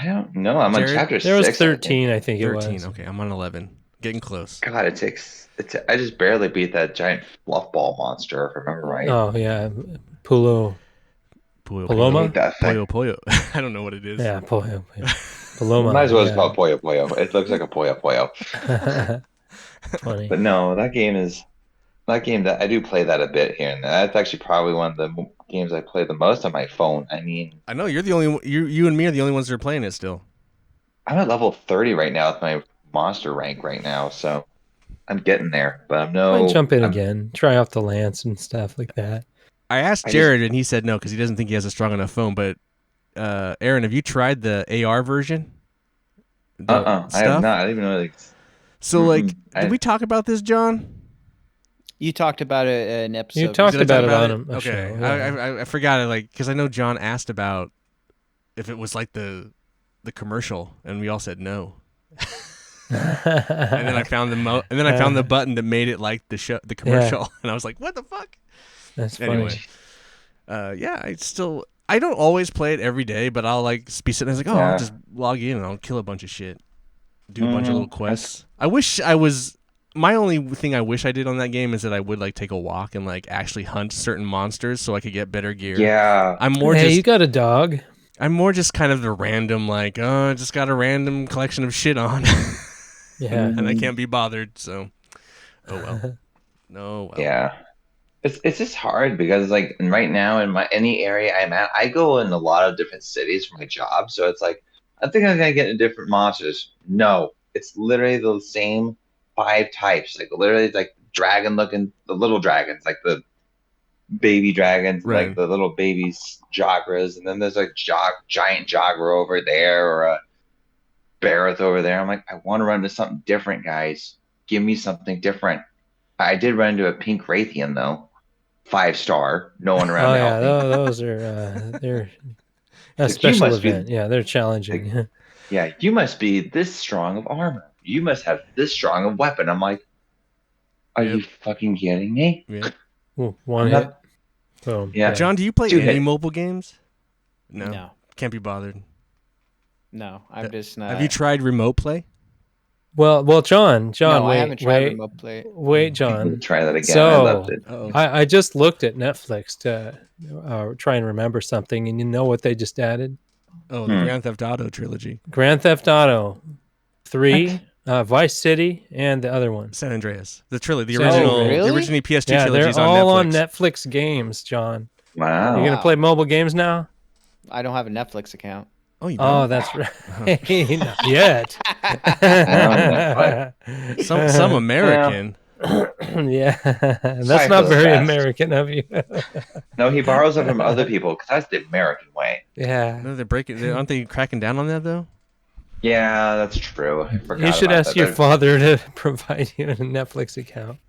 Speaker 5: don't know. I'm on
Speaker 3: Jared?
Speaker 5: chapter
Speaker 4: there was
Speaker 5: 6. I think.
Speaker 4: 13, I think it
Speaker 3: 13.
Speaker 4: was.
Speaker 3: Okay, I'm on 11. Getting close.
Speaker 5: God, I just barely beat that giant fluff ball monster, if I remember right.
Speaker 4: Oh yeah, Pulo.
Speaker 3: Puyo,
Speaker 4: Paloma?
Speaker 5: I hate that thing.
Speaker 3: Puyo. I don't know what it is.
Speaker 4: Yeah, Paloma.
Speaker 5: Might as well
Speaker 4: yeah.
Speaker 5: just call it Puyo Puyo. It looks like a Puyo Puyo.
Speaker 4: Funny.
Speaker 5: But no, that game that I do play that a bit here and there. That's actually probably one of the games I play the most on my phone. I mean,
Speaker 3: I know you're the only you and me are the only ones that are playing it still.
Speaker 5: I'm at level 30 right now with my monster rank right now, so I'm getting there. But
Speaker 4: Might jump in
Speaker 5: I'm-
Speaker 4: again, try off the lance and stuff like that.
Speaker 3: I asked
Speaker 5: I
Speaker 3: Jared and he said no because he doesn't think he has a strong enough phone. But Aaron, have you tried the AR version? The
Speaker 5: I have
Speaker 3: stuff?
Speaker 5: not. I didn't even know. Like,
Speaker 3: So like,
Speaker 5: I-
Speaker 3: did we talk about this, John?
Speaker 1: You talked about it in an episode.
Speaker 4: You talked
Speaker 3: Did I talk
Speaker 4: about it
Speaker 3: about
Speaker 4: on a
Speaker 3: okay.
Speaker 4: show. yeah.
Speaker 3: I forgot it like because I know John asked about if it was like the commercial and we all said no. And then I found the button that made it like the commercial and I was like, what the fuck?
Speaker 4: That's funny.
Speaker 3: Anyway, yeah, I don't always play it every day, but I'll like be sitting there like, oh,
Speaker 5: Yeah.
Speaker 3: I'll just log in and I'll kill a bunch of shit, do a bunch of little
Speaker 5: Mhm.
Speaker 3: quests. I wish I was. My only thing I wish I did on that game is that I would like take a walk and like actually hunt certain monsters so I could get better gear.
Speaker 5: yeah.
Speaker 3: I'm more
Speaker 4: Hey,
Speaker 3: just
Speaker 4: you got a dog.
Speaker 3: I'm more just kind of the random like, oh, I just got a random collection of shit on,
Speaker 4: Yeah.
Speaker 3: and I can't be bothered. So, oh well, no, well.
Speaker 5: Yeah. It's just hard because like right now in any area I'm at, I go in a lot of different cities for my job. So it's like I think I'm gonna get into different monsters. No, it's literally the same 5 types. Like literally like dragon looking the little dragons, like the baby dragons,
Speaker 3: Right.
Speaker 5: like the little babies jogras, and then there's like giant jogger over there or a Barrett over there. I'm like, I want to run into something different, guys. give me something different. I did run into a pink Raytheon though, 5-star. No one around
Speaker 4: Oh
Speaker 5: to
Speaker 4: yeah,
Speaker 5: help me.
Speaker 4: those are they're a
Speaker 5: You
Speaker 4: special
Speaker 5: must be-
Speaker 4: event. Yeah, they're challenging.
Speaker 5: Yeah, you must be this strong of armor. You must have this strong of weapon. I'm like, are
Speaker 3: Yep.
Speaker 5: you fucking kidding me?
Speaker 3: Yeah.
Speaker 4: Ooh, one
Speaker 5: I'm
Speaker 4: hit.
Speaker 5: not-
Speaker 4: Boom.
Speaker 5: Yeah.
Speaker 3: John, do you play
Speaker 5: 2
Speaker 3: any
Speaker 5: hit.
Speaker 3: mobile games? No.
Speaker 1: No,
Speaker 3: Can't be bothered.
Speaker 1: I'm just not.
Speaker 3: Have you tried remote play?
Speaker 4: Well, John,
Speaker 1: No,
Speaker 4: wait,
Speaker 1: I haven't tried
Speaker 4: wait,
Speaker 1: remote play.
Speaker 4: wait, John.
Speaker 5: Try that again. I
Speaker 4: So-
Speaker 5: loved it.
Speaker 3: Oh.
Speaker 4: I just looked at Netflix to try and remember something, and you know what they just added?
Speaker 3: Oh, the Grand Theft Auto trilogy.
Speaker 4: Grand Theft Auto 3, Vice City, and the other one.
Speaker 3: San Andreas. The trilogy. The
Speaker 4: San
Speaker 3: original.
Speaker 1: Andreas.
Speaker 3: The
Speaker 1: Really?
Speaker 3: original PS2
Speaker 4: Yeah,
Speaker 3: trilogy
Speaker 4: they're
Speaker 3: is
Speaker 4: all
Speaker 3: on
Speaker 4: on
Speaker 3: Netflix.
Speaker 4: Netflix games, John.
Speaker 5: Wow.
Speaker 4: You're gonna
Speaker 1: Wow.
Speaker 4: play mobile games now?
Speaker 1: I don't have a Netflix account.
Speaker 3: Oh, you
Speaker 4: Oh,
Speaker 3: don't?
Speaker 4: that's right. Not yet.
Speaker 3: Some American.
Speaker 4: Yeah, that's
Speaker 5: Sorry
Speaker 4: not
Speaker 5: for the
Speaker 4: very
Speaker 5: fast.
Speaker 4: American of you.
Speaker 5: No, he borrows it from other people because that's the American way.
Speaker 4: Yeah.
Speaker 3: No, they're breaking. Aren't they cracking down on that though?
Speaker 5: Yeah, that's true. I forgot
Speaker 4: You should
Speaker 5: about
Speaker 4: ask
Speaker 5: that.
Speaker 4: your
Speaker 5: There's
Speaker 4: father to provide you a Netflix account.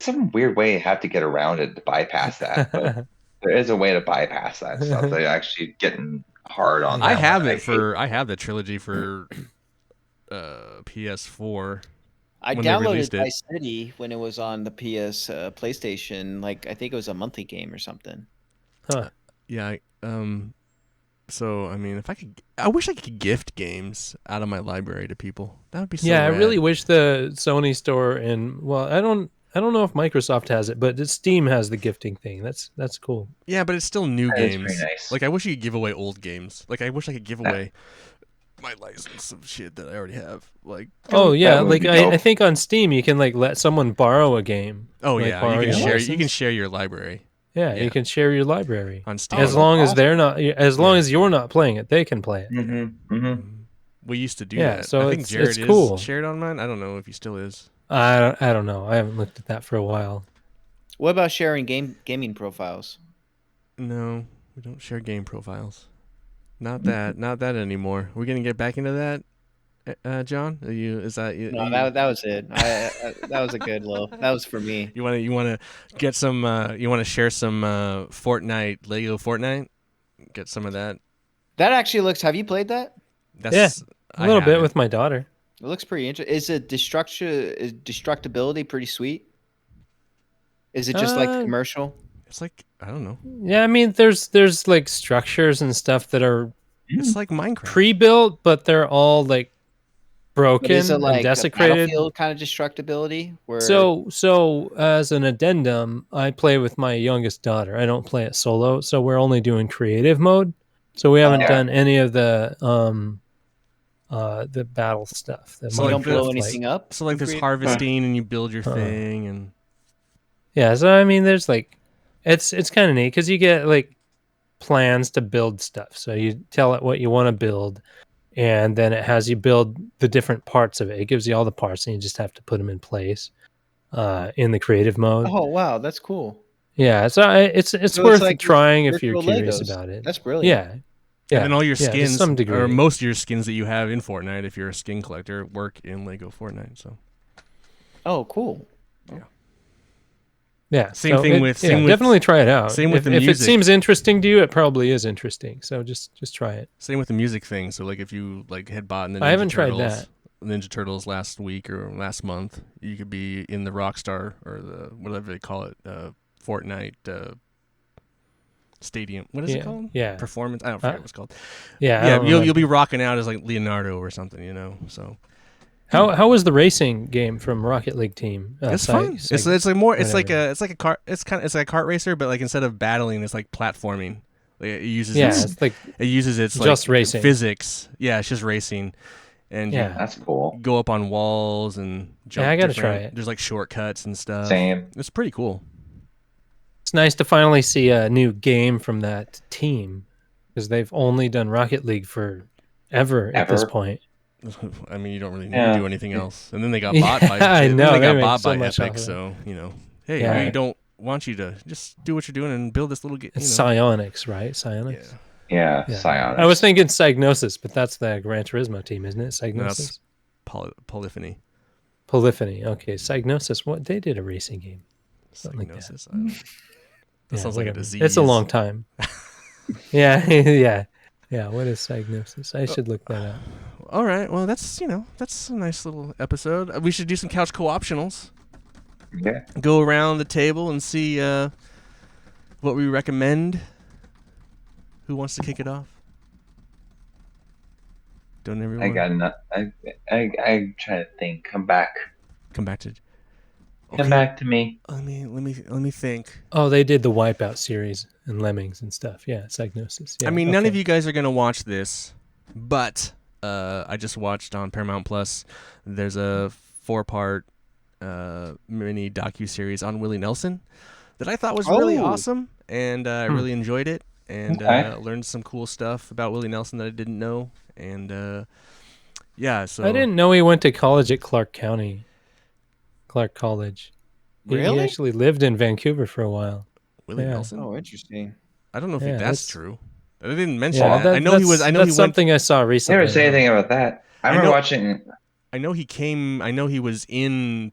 Speaker 5: some weird way you have to get around it to bypass that. But there is a way to bypass that stuff. They're actually getting hard on that.
Speaker 3: I have
Speaker 5: one.
Speaker 3: it for. I have the trilogy for PS4.
Speaker 1: I
Speaker 3: When they released
Speaker 1: downloaded
Speaker 3: it.
Speaker 1: Vice City when it was on the PlayStation. Like I think it was a monthly game or something.
Speaker 4: Huh.
Speaker 3: Yeah. So I mean, if I could, I wish I could gift games out of my library to people. That would be so.
Speaker 4: Yeah, I
Speaker 3: rad.
Speaker 4: really wish the Sony store and I don't know if Microsoft has it, but Steam has the gifting thing. That's cool.
Speaker 3: Yeah, but it's still new
Speaker 5: That is
Speaker 3: games.
Speaker 5: pretty nice.
Speaker 3: Like I wish you could give away old games. Like I wish I could give away my license of shit that I already have. Like
Speaker 4: Oh yeah,
Speaker 5: would
Speaker 4: like
Speaker 5: be
Speaker 4: I
Speaker 5: dope.
Speaker 4: think on Steam you can like let someone borrow a game.
Speaker 3: oh
Speaker 4: Like,
Speaker 3: yeah,
Speaker 4: borrow
Speaker 3: you can
Speaker 4: your
Speaker 3: share. You can
Speaker 4: license?
Speaker 3: share your library
Speaker 4: Yeah,
Speaker 3: Yeah.
Speaker 4: you can share your library.
Speaker 3: on Steam.
Speaker 4: As
Speaker 1: Oh,
Speaker 4: long as
Speaker 1: awesome.
Speaker 4: they're not as long as you're not playing it, they can play it.
Speaker 5: Mm-hmm. Mm-hmm.
Speaker 3: We used to do
Speaker 4: Yeah,
Speaker 3: that.
Speaker 4: so
Speaker 3: I think
Speaker 4: it's
Speaker 3: Jared is
Speaker 4: cool.
Speaker 3: shared on mine. I don't know if he still is.
Speaker 4: I don't know. I haven't looked at that for a while.
Speaker 1: What about sharing gaming profiles?
Speaker 3: No, we don't share game profiles. Not that anymore. We're gonna get back into that, John. Are you? Is that you?
Speaker 1: No,
Speaker 3: you,
Speaker 1: that was it. That was a good little. That was for me.
Speaker 3: you want to get some. You want to share some Fortnite, Lego Fortnite. Get some of that.
Speaker 1: That actually looks. Have you played that?
Speaker 3: That's
Speaker 4: A little bit with my daughter.
Speaker 1: It looks pretty interesting. Is it destructibility pretty sweet? Is it just like
Speaker 4: Uh,
Speaker 1: commercial?
Speaker 3: It's like I don't know.
Speaker 4: Yeah, I mean there's like structures and stuff that are
Speaker 3: It's like Minecraft.
Speaker 4: pre-built, but they're all like
Speaker 1: But
Speaker 4: broken
Speaker 1: is it
Speaker 4: and
Speaker 1: like a
Speaker 4: desecrated.
Speaker 1: Battlefield kind of destructibility? Where
Speaker 4: So as an addendum, I play with my youngest daughter. I don't play it solo, so we're only doing creative mode. So we haven't
Speaker 5: Yeah.
Speaker 4: done any of the battle stuff. The
Speaker 3: So
Speaker 1: you
Speaker 3: like
Speaker 1: don't
Speaker 3: the-
Speaker 1: blow
Speaker 4: Minecraft,
Speaker 1: anything up.
Speaker 3: So like there's
Speaker 1: Create-
Speaker 3: harvesting and you build your
Speaker 4: Uh-uh.
Speaker 3: thing and
Speaker 4: Yeah, so I mean, there's like, it's kind of neat because you get like plans to build stuff. So you tell it what you want to build, and then it has you build the different parts of it. It gives you all the parts, and you just have to put them in place in the creative mode.
Speaker 1: Oh wow, that's cool.
Speaker 4: Yeah, so it's
Speaker 1: So it's
Speaker 4: worth
Speaker 1: like
Speaker 4: trying if you're
Speaker 1: virtual
Speaker 4: curious
Speaker 1: Legos.
Speaker 4: about it.
Speaker 1: That's brilliant.
Speaker 4: Yeah, yeah.
Speaker 3: and then all your
Speaker 4: yeah, to
Speaker 3: skins,
Speaker 4: some degree.
Speaker 3: or most of your skins that you have in Fortnite, if you're a skin collector, work in Lego Fortnite. So
Speaker 1: Oh, cool.
Speaker 4: Yeah,
Speaker 3: Same thing with- same with-
Speaker 4: definitely try it out.
Speaker 3: same with
Speaker 4: if,
Speaker 3: the
Speaker 4: if it
Speaker 3: music.
Speaker 4: seems interesting to you, it probably is interesting. So just try it.
Speaker 3: same with the music thing. So like if you like had bought in the Ninja
Speaker 4: I haven't tried
Speaker 3: Turtles,
Speaker 4: that.
Speaker 3: Ninja Turtles last week or last month, you could be in the Rockstar or the whatever they call it, Fortnite Stadium. What is it
Speaker 4: Yeah,
Speaker 3: called?
Speaker 4: yeah.
Speaker 3: Performance. I don't forget what it's called.
Speaker 4: Yeah, I
Speaker 3: Yeah,
Speaker 4: don't
Speaker 3: you'll
Speaker 4: know.
Speaker 3: be rocking out as like Leonardo or something, you know. So
Speaker 4: How was the racing game from Rocket League team?
Speaker 3: it's
Speaker 4: Sci-
Speaker 3: fun.
Speaker 4: Seg-
Speaker 3: It's like more. It's like
Speaker 4: whatever.
Speaker 3: a car. It's like a kart racer, but like instead of battling, it's like platforming. Like it uses
Speaker 4: yeah,
Speaker 3: its,
Speaker 4: it's like
Speaker 3: it uses its
Speaker 4: just
Speaker 3: like
Speaker 4: racing.
Speaker 3: physics. Yeah, it's just racing, and
Speaker 4: Yeah.
Speaker 5: That's cool.
Speaker 3: you go up on walls and jump.
Speaker 4: I gotta
Speaker 3: different-
Speaker 4: try it.
Speaker 3: There's like shortcuts and stuff.
Speaker 5: Same.
Speaker 3: It's pretty cool.
Speaker 4: it's nice to finally see a new game from that team because they've only done Rocket League for ever at this
Speaker 5: Ever.
Speaker 4: point.
Speaker 3: I mean, you don't really need
Speaker 5: Yeah.
Speaker 3: to do anything else. And then they got
Speaker 4: Yeah,
Speaker 3: bought by.
Speaker 4: I
Speaker 3: then
Speaker 4: know,
Speaker 3: they
Speaker 4: they
Speaker 3: got
Speaker 4: make
Speaker 3: bought
Speaker 4: so
Speaker 3: by
Speaker 4: much off
Speaker 3: Epic.
Speaker 4: of it.
Speaker 3: So hey,
Speaker 4: Yeah.
Speaker 3: we don't want you to just do what you're doing and build this little game.
Speaker 4: It's Psyonix, right? Psyonix.
Speaker 5: Yeah,
Speaker 4: Yeah.
Speaker 5: Psionics.
Speaker 4: I was thinking Psygnosis, but that's the Gran Turismo team, isn't it?
Speaker 3: No,
Speaker 4: Psygnosis.
Speaker 3: that's Polyphony.
Speaker 4: Polyphony. Okay, Psygnosis. What they did a racing game. Something like that.
Speaker 3: Psygnosis. I don't know. That
Speaker 4: Yeah,
Speaker 3: sounds like a
Speaker 4: whatever.
Speaker 3: disease.
Speaker 4: It's a long time. Yeah, yeah. What is Psygnosis? I should look that up.
Speaker 3: All right. Well, that's a nice little episode. We should do some couch co-optionals.
Speaker 5: Yeah.
Speaker 3: Go around the table and see what we recommend. Who wants to kick it off? Don't everyone?
Speaker 5: I got nothing. I'm trying to think. Come back.
Speaker 3: Come back to.
Speaker 5: Come back to me.
Speaker 3: Let me think.
Speaker 4: Oh, they did the Wipeout series and Lemmings and stuff. Yeah, Psygnosis. Yeah,
Speaker 3: I mean, none of you guys are gonna watch this, but I just watched on Paramount Plus. There's a 4-part mini docu-series on Willie Nelson that I thought was really awesome, and I really enjoyed it, and learned some cool stuff about Willie Nelson that I didn't know, and yeah. So
Speaker 4: I didn't know he went to college at Clark College. He
Speaker 1: Really?
Speaker 4: actually lived in Vancouver for a while.
Speaker 3: Willie
Speaker 4: Yeah.
Speaker 3: Nelson.
Speaker 1: Oh, interesting.
Speaker 3: I don't know if
Speaker 4: Yeah,
Speaker 3: that's
Speaker 4: that's-
Speaker 3: true. I didn't mention
Speaker 4: Yeah,
Speaker 3: that. I know he was. I know
Speaker 4: that's
Speaker 3: he went.
Speaker 4: something I saw recently.
Speaker 5: Never say anything about that. I remember
Speaker 3: know-
Speaker 5: watching.
Speaker 3: I know he came. I know he was in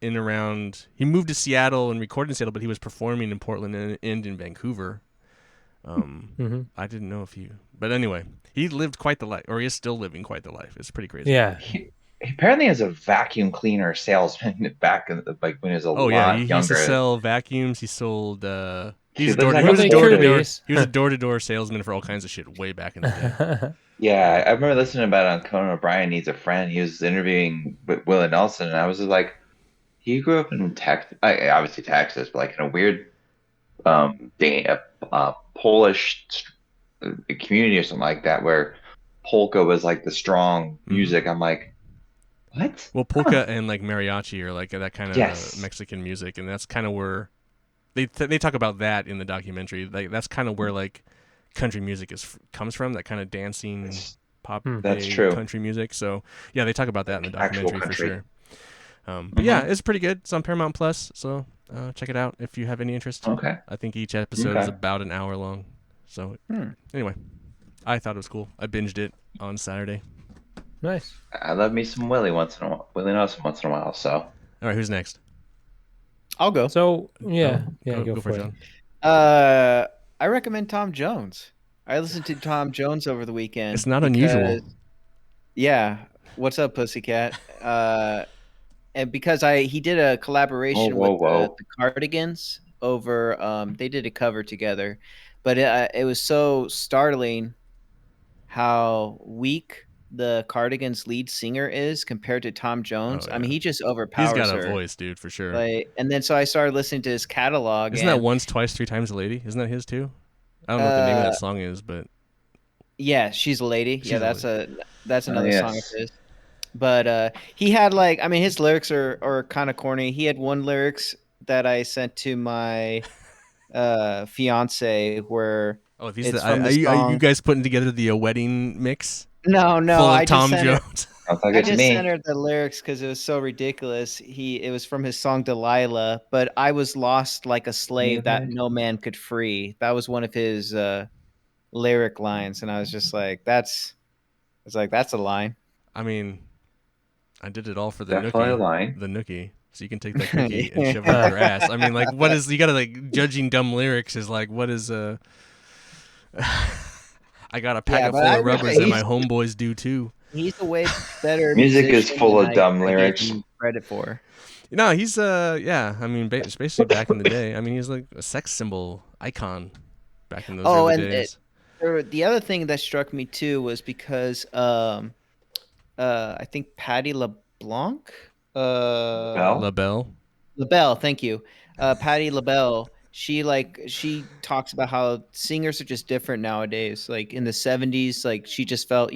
Speaker 3: around. He moved to Seattle and recorded in Seattle, but he was performing in Portland and in Vancouver.
Speaker 4: Mhm.
Speaker 3: I didn't know if you. But anyway, he lived quite the life, or he is still living quite the life. It's pretty crazy.
Speaker 4: Yeah.
Speaker 5: He apparently is a vacuum cleaner salesman back in like when he was a
Speaker 3: Oh
Speaker 5: lot
Speaker 3: yeah, he
Speaker 5: younger.
Speaker 3: used to sell vacuums. He sold. He was
Speaker 5: He lives
Speaker 3: a
Speaker 5: on
Speaker 3: door to
Speaker 5: Kirby's.
Speaker 3: door.
Speaker 4: Kirby's.
Speaker 3: He was a door to door salesman for all kinds of shit way back in the day.
Speaker 5: Yeah, I remember listening about it on Conan O'Brien Needs a Friend. He was interviewing with Willie Nelson, and I was just like, he grew up in Texas, obviously Texas, but like in a weird, Polish community or something like that, where polka was like the strong music. I'm like, what?
Speaker 3: Well, polka and like mariachi are like that kind of
Speaker 5: Yes.
Speaker 3: Mexican music, and that's kind of where they talk about that in the documentary. Like that's kind of where like country music comes from. That kind of dancing pop.
Speaker 5: That's true.
Speaker 3: Country music. So yeah, they talk about that in the
Speaker 5: Actual
Speaker 3: documentary for
Speaker 5: country.
Speaker 3: sure. But yeah, it's pretty good. It's on Paramount Plus, so check it out if you have any interest.
Speaker 5: Okay.
Speaker 3: I think each episode is
Speaker 5: Okay.
Speaker 3: about an hour long. So anyway, I thought it was cool. I binged it on Saturday.
Speaker 4: Nice.
Speaker 5: I love me some Willie once in a while. Willie Nelson once in a while. So
Speaker 3: All right, who's next?
Speaker 1: I'll go.
Speaker 4: So yeah, go for it.
Speaker 3: John.
Speaker 1: I recommend Tom Jones. I listened to Tom Jones over the weekend.
Speaker 3: It's not unusual.
Speaker 1: because- Yeah. What's up, Pussycat? And because he did a collaboration
Speaker 5: Whoa,
Speaker 1: with
Speaker 5: whoa.
Speaker 1: the Cardigans over. They did a cover together, but it was so startling how weak the Cardigans lead singer is compared to Tom Jones.
Speaker 3: Oh,
Speaker 1: I mean,
Speaker 3: yeah.
Speaker 1: he just overpowers
Speaker 3: He's got a
Speaker 1: her.
Speaker 3: voice, dude, for sure.
Speaker 1: Like, and then so I started listening to his catalog.
Speaker 3: Isn't that
Speaker 1: and-
Speaker 3: Once, Twice, Three Times a Lady? Isn't that his too? I don't know what the name of that song is, but
Speaker 1: Yeah, she's a lady.
Speaker 3: She's
Speaker 1: Yeah,
Speaker 3: a
Speaker 1: that's another
Speaker 5: yes.
Speaker 1: song of his. But he had like, I mean, his lyrics are kind of corny. He had one lyrics that I sent to my fiance where
Speaker 3: oh, these
Speaker 1: It's
Speaker 3: are
Speaker 1: from the
Speaker 3: you
Speaker 1: song-
Speaker 3: guys putting together the wedding mix
Speaker 1: no,
Speaker 3: full of
Speaker 1: I
Speaker 3: Tom
Speaker 1: just sent her,
Speaker 3: Jones?
Speaker 5: sounds like
Speaker 1: I
Speaker 5: it to
Speaker 1: just
Speaker 5: me.
Speaker 1: sent her the lyrics because it was so ridiculous. It was from his song Delilah, but I was lost like a slave that no man could free. That was one of his lyric lines, and I was just like, that's a line.
Speaker 3: I mean, I did it all for the
Speaker 5: Definitely a
Speaker 3: nookie.
Speaker 5: line.
Speaker 3: The nookie. So you can take that cookie and shove it up your ass. I mean, like, what is you gotta like judging dumb lyrics is like, what is I got a packet
Speaker 1: but
Speaker 3: full
Speaker 1: I
Speaker 3: of rubbers
Speaker 1: really-
Speaker 3: and my homeboys do too.
Speaker 1: He's a way better
Speaker 5: Music is
Speaker 1: musician
Speaker 5: full
Speaker 1: than
Speaker 5: of dumb
Speaker 1: I
Speaker 5: lyrics.
Speaker 1: gave him credit for.
Speaker 3: No, he's yeah. I mean, especially back in the day. I mean, he's like a sex symbol icon back in those
Speaker 1: Oh,
Speaker 3: early
Speaker 1: and
Speaker 3: days.
Speaker 1: The other thing that struck me too was because I think Patty LeBlanc,
Speaker 5: Bell?
Speaker 3: LaBelle.
Speaker 1: LaBelle, thank you, Patty LaBelle. She talks about how singers are just different nowadays. Like in the 70s, like she just felt,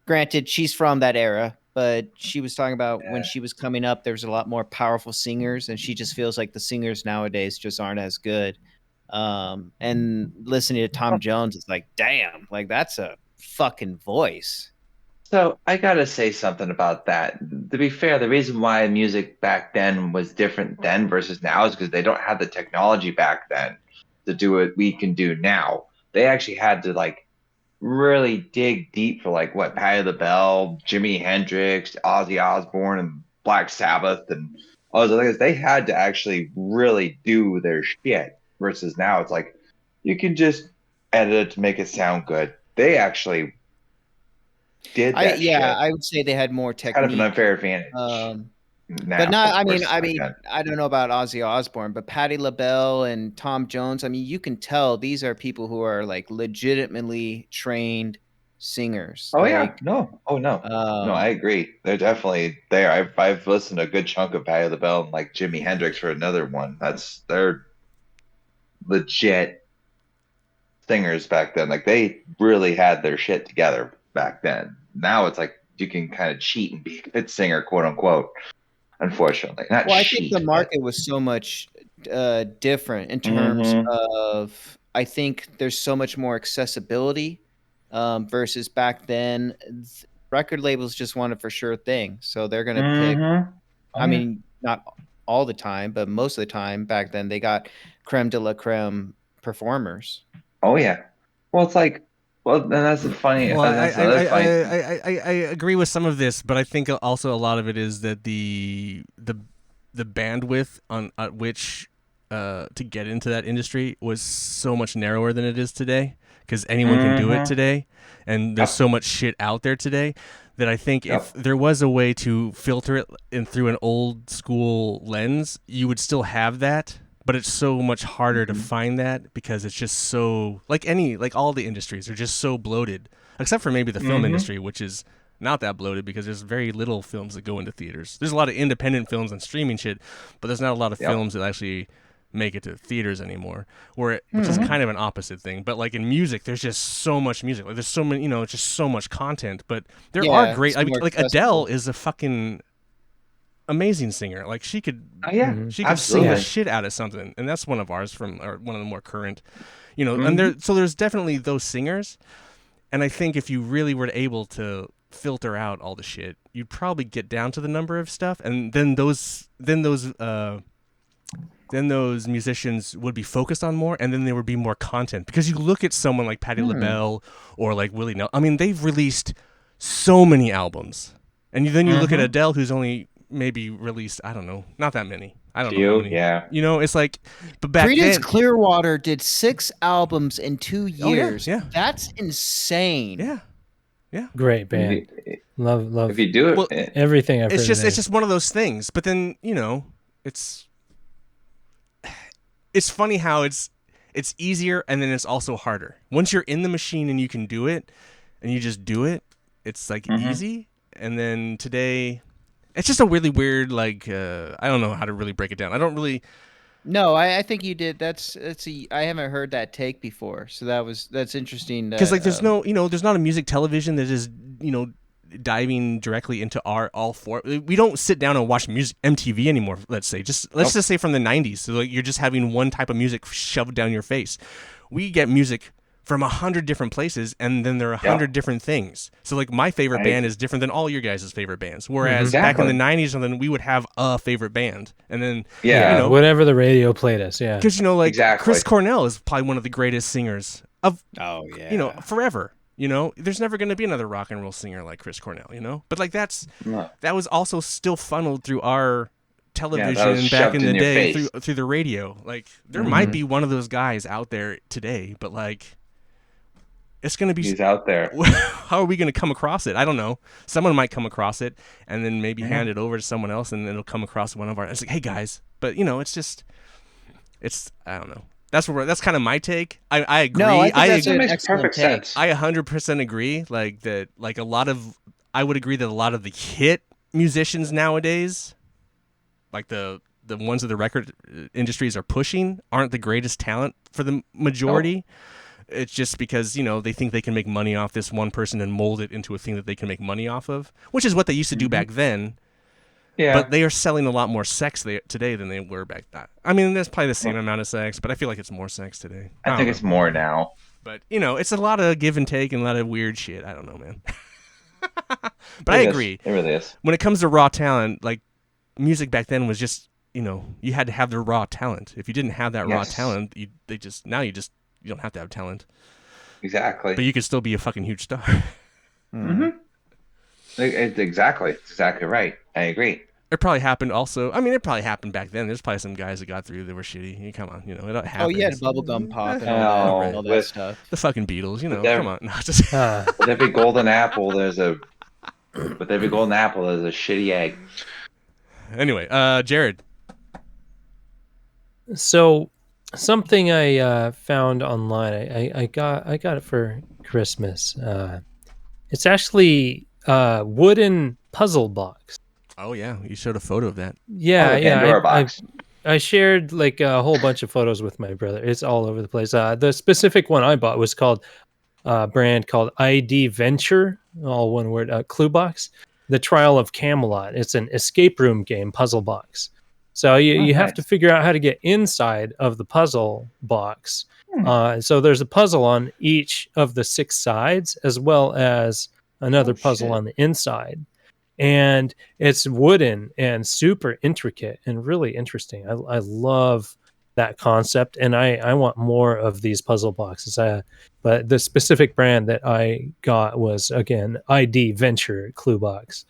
Speaker 1: granted she's from that era, but she was talking about when she was coming up, there was a lot more powerful singers, and she just feels like the singers nowadays just aren't as good. And listening to Tom Jones, it's like, damn, like that's a fucking voice.
Speaker 5: So I gotta say something about that. To be fair, the reason why music back then was different then versus now is because they don't have the technology back then to do what we can do now. They actually had to like really dig deep for like what Patti LaBelle, Jimi Hendrix, Ozzy Osbourne, and Black Sabbath and all those other guys, they had to actually really do their shit. Versus now, it's like you can just edit it to make it sound good. They actually did that shit.
Speaker 1: I would say they had more technique.
Speaker 5: Kind of an unfair advantage.
Speaker 1: But not. I mean, I don't know about Ozzy Osbourne, but Patti LaBelle and Tom Jones. I mean, you can tell these are people who are like legitimately trained singers.
Speaker 5: Oh
Speaker 1: like,
Speaker 5: yeah, no, no, I agree. They're definitely there. I've listened to a good chunk of Patti LaBelle and like Jimi Hendrix for another one. They're legit singers back then. Like they really had their shit together back then. Now it's like you can kind of cheat and be a good singer, quote unquote. Unfortunately, not
Speaker 1: well, I
Speaker 5: cheat,
Speaker 1: think the market was so much different in terms of. I think there's so much more accessibility versus back then. Record labels just wanted for sure thing, so they're gonna pick. I mean, not all the time, but most of the time back then they got creme de la creme performers.
Speaker 5: Oh yeah. Well, it's like, well, then that's the funny.
Speaker 3: Well,
Speaker 5: that's another funny thing.
Speaker 3: I agree with some of this, but I think also a lot of it is that the bandwidth on at which to get into that industry was so much narrower than it is today, because anyone can do it today, and there's so much shit out there today that I think if there was a way to filter it in through an old school lens, you would still have that. But it's so much harder to find that because it's just so like all the industries are just so bloated, except for maybe the film industry, which is not that bloated because there's very little films that go into theaters. There's a lot of independent films and streaming shit, but there's not a lot of films that actually make it to theaters anymore, which is kind of an opposite thing. But like in music, there's just so much music. Like there's so many, just so much content. But there are great. I mean, like Adele is a fucking amazing singer. Like she could she could sing the shit out of something, and that's one of ours or one of the more current, and there's definitely those singers, and I think if you really were able to filter out all the shit, you'd probably get down to the number of stuff, and then those musicians would be focused on more, and then there would be more content, because you look at someone like Patti LaBelle or like Willie Nelson. I mean, they've released so many albums, and then you look at Adele, who's only maybe released, I don't know, not that many. I don't know.
Speaker 5: Yeah.
Speaker 3: It's like, but back
Speaker 1: Creedence
Speaker 3: then,
Speaker 1: Clearwater did 6 albums in 2 years.
Speaker 3: Yeah.
Speaker 1: That's insane.
Speaker 3: Yeah.
Speaker 4: Great band. Love.
Speaker 5: If you do it,
Speaker 3: Well,
Speaker 4: everything I've heard.
Speaker 3: it's just one of those things. But then, it's funny how it's easier and then it's also harder. Once you're in the machine and you can do it and you just do it, it's like easy. And then today, it's just a really weird, like, I don't know how to really break it down. I don't really.
Speaker 1: No, I think you did. I haven't heard that take before, so that's interesting.
Speaker 3: Because like, there's there's not a music television that is diving directly into all four. We don't sit down and watch music MTV anymore. Let's just say from the 90s. So like, you're just having one type of music shoved down your face. We get music from 100 different places, and then there are 100 different things. So like, my favorite band is different than all your guys' favorite bands. Whereas back in the 90s, and then we would have a favorite band, and then
Speaker 4: whatever the radio played us. Yeah,
Speaker 3: because Chris Cornell is probably one of the greatest singers of forever. There's never going to be another rock and roll singer like Chris Cornell. But like that was also still funneled through our television back in the day through the radio. Like there might be one of those guys out there today, but like, it's going to be...
Speaker 5: He's out there.
Speaker 3: How are we going to come across it? I don't know. Someone might come across it and then maybe hand it over to someone else, and then it'll come across one of our... It's like, hey, guys. But, it's just... I don't know. That's kind of my take. I agree.
Speaker 1: No,
Speaker 5: that makes perfect sense.
Speaker 3: I 100% agree. Like, that, like, I would agree that a lot of the hit musicians nowadays, like the ones that the record industries are pushing, aren't the greatest talent for the majority. Oh. It's just because, they think they can make money off this one person and mold it into a thing that they can make money off of, which is what they used to do back then. Yeah. But they are selling a lot more sex today than they were back then. I mean, there's probably the same amount of sex, but I feel like it's more sex today.
Speaker 5: I think it's more now.
Speaker 3: But, it's a lot of give and take and a lot of weird shit. I don't know, man. But I agree.
Speaker 5: It really is.
Speaker 3: When it comes to raw talent, like, music back then was just, you had to have the raw talent. If you didn't have that raw talent, you don't have to have talent.
Speaker 5: Exactly.
Speaker 3: But you could still be a fucking huge star.
Speaker 5: Exactly. It's exactly right. I agree.
Speaker 3: It probably happened also. I mean, it probably happened back then. There's probably some guys that got through that were shitty. Come on, it happens.
Speaker 1: Oh, you had bubblegum pop and
Speaker 5: Hell,
Speaker 1: all that
Speaker 5: with-
Speaker 1: stuff.
Speaker 3: The fucking Beatles,
Speaker 5: there-
Speaker 3: come on. No, just
Speaker 5: With every golden apple, there's a shitty egg.
Speaker 3: Anyway, Jared.
Speaker 4: So something I found online, I got it for Christmas. It's actually a wooden puzzle box.
Speaker 3: Oh yeah, you showed a photo of that.
Speaker 4: Yeah,
Speaker 5: Oh, the Pandora box.
Speaker 4: I shared like a whole bunch of photos with my brother. It's all over the place. The specific one I bought was called brand called ID Venture, all one word, Clue Box. The Trial of Camelot. It's an escape room game puzzle box. So you have to figure out how to get inside of the puzzle box. So there's a puzzle on each of the 6 sides, as well as another puzzle on the inside. And it's wooden and super intricate and really interesting. I love that concept, and I want more of these puzzle boxes. But the specific brand that I got was, again, ID Venture Clue Box.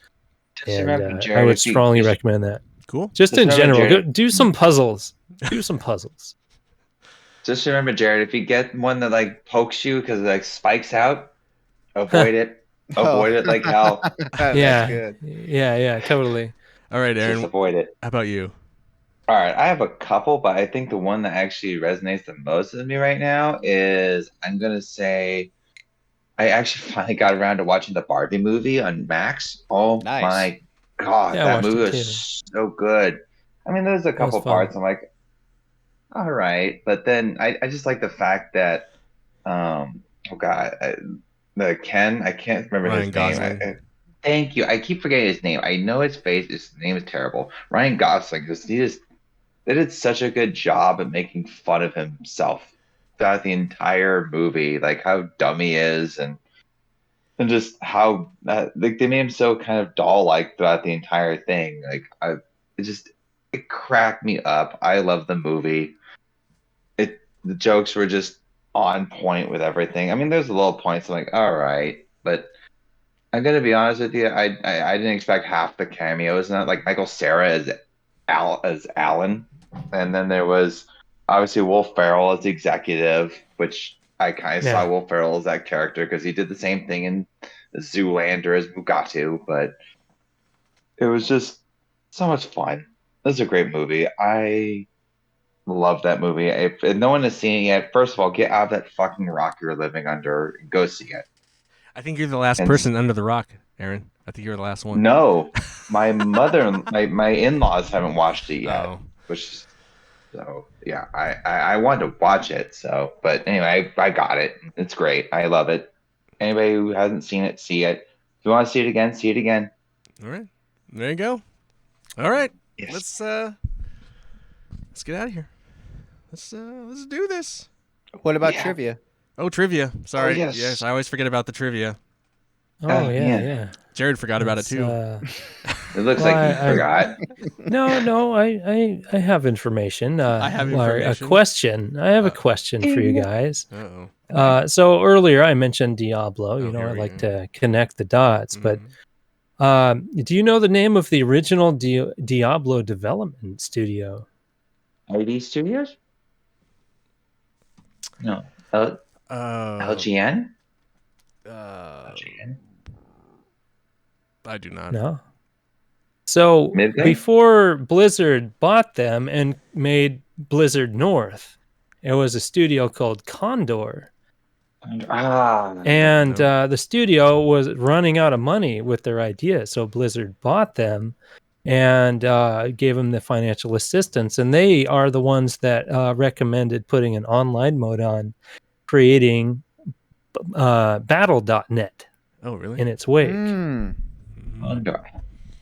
Speaker 5: Just
Speaker 4: And
Speaker 5: remember,
Speaker 4: I
Speaker 5: Jared,
Speaker 4: would
Speaker 5: if you-
Speaker 4: strongly recommend that.
Speaker 3: Cool.
Speaker 4: Just in
Speaker 5: remember,
Speaker 4: general,
Speaker 5: Jared-
Speaker 4: go do some puzzles. Do some puzzles.
Speaker 5: Just remember, Jared, if you get one that like pokes you because it like spikes out, avoid it. Avoid it like hell.
Speaker 1: That's
Speaker 4: Yeah.
Speaker 1: good.
Speaker 4: Yeah, totally.
Speaker 3: All right,
Speaker 5: Just
Speaker 3: Aaron.
Speaker 5: avoid it.
Speaker 3: How about you?
Speaker 5: All right, I have a couple, but I think the one that actually resonates the most with me right now is I'm gonna say I actually finally got around to watching the Barbie movie on Max. Oh
Speaker 1: Nice.
Speaker 5: my god,
Speaker 4: Yeah, I
Speaker 5: that
Speaker 4: watched
Speaker 5: movie
Speaker 4: it
Speaker 5: was so good. I mean, there's a couple
Speaker 4: fun.
Speaker 5: parts I'm like, all right, but then I just like the fact that oh god, the Ken, I can't remember
Speaker 3: Ryan
Speaker 5: his
Speaker 3: Gosling.
Speaker 5: name. Thank you. I keep forgetting his name. I know his face. His name is terrible. Ryan Gosling. They did such a good job at making fun of himself throughout the entire movie, like how dumb he is, and just how like they made him so kind of doll-like throughout the entire thing. Like it cracked me up. I love the movie. The jokes were just on point with everything. I mean, there's little points I'm like, all right, but I'm gonna be honest with you. I didn't expect half the cameos. Not like Michael Cera as Alan, and then there was obviously Will Ferrell as the executive, which I kind of saw Will Ferrell as that character because he did the same thing in Zoolander as Mugatu, but it was just so much fun. It was a great movie. I love that movie. If no one has seen it yet, first of all, get out of that fucking rock you're living under and go see it.
Speaker 3: I think you're the last
Speaker 5: And-
Speaker 3: person under the rock, Aaron. I think you're the last one.
Speaker 5: No, my mother, my in-laws haven't watched it yet,
Speaker 3: Oh.
Speaker 5: which so yeah, I wanted to watch it. So, but anyway, I got it. It's great. I love it. Anybody who hasn't seen it, see it. If you want to see it again, see it again.
Speaker 3: All right. There you go. All right.
Speaker 5: Yes.
Speaker 3: Let's get out of here. Let's do this.
Speaker 1: What about
Speaker 5: Yeah.
Speaker 1: trivia?
Speaker 3: Oh, trivia. Sorry.
Speaker 5: yes.
Speaker 3: I always forget about the trivia.
Speaker 4: Oh, yeah,
Speaker 5: yeah.
Speaker 4: yeah.
Speaker 3: Jared forgot about it
Speaker 4: It's,
Speaker 3: too.
Speaker 5: It looks
Speaker 4: Well,
Speaker 5: like you
Speaker 4: I-
Speaker 5: forgot.
Speaker 4: No, I have information.
Speaker 3: I have
Speaker 4: or
Speaker 3: information.
Speaker 4: A question. I have a question for you guys.
Speaker 3: Uh-oh.
Speaker 4: So earlier I mentioned Diablo.
Speaker 3: Oh, here
Speaker 4: I
Speaker 3: we
Speaker 4: like
Speaker 3: go.
Speaker 4: to connect the dots. But
Speaker 3: Mhm.
Speaker 4: do you know the name of the original Diablo development studio?
Speaker 5: ID Studios? No. LGN? LGN?
Speaker 3: I do not.
Speaker 4: No. So
Speaker 5: Midway?
Speaker 4: before Blizzard bought them and made Blizzard North, it was a studio called Condor. And the studio was running out of money with their idea. So Blizzard bought them and gave them the financial assistance. And they are the ones that recommended putting an online mode on, creating Battle.net
Speaker 3: Oh, really?
Speaker 4: in its wake.
Speaker 1: Mm.
Speaker 5: Condor.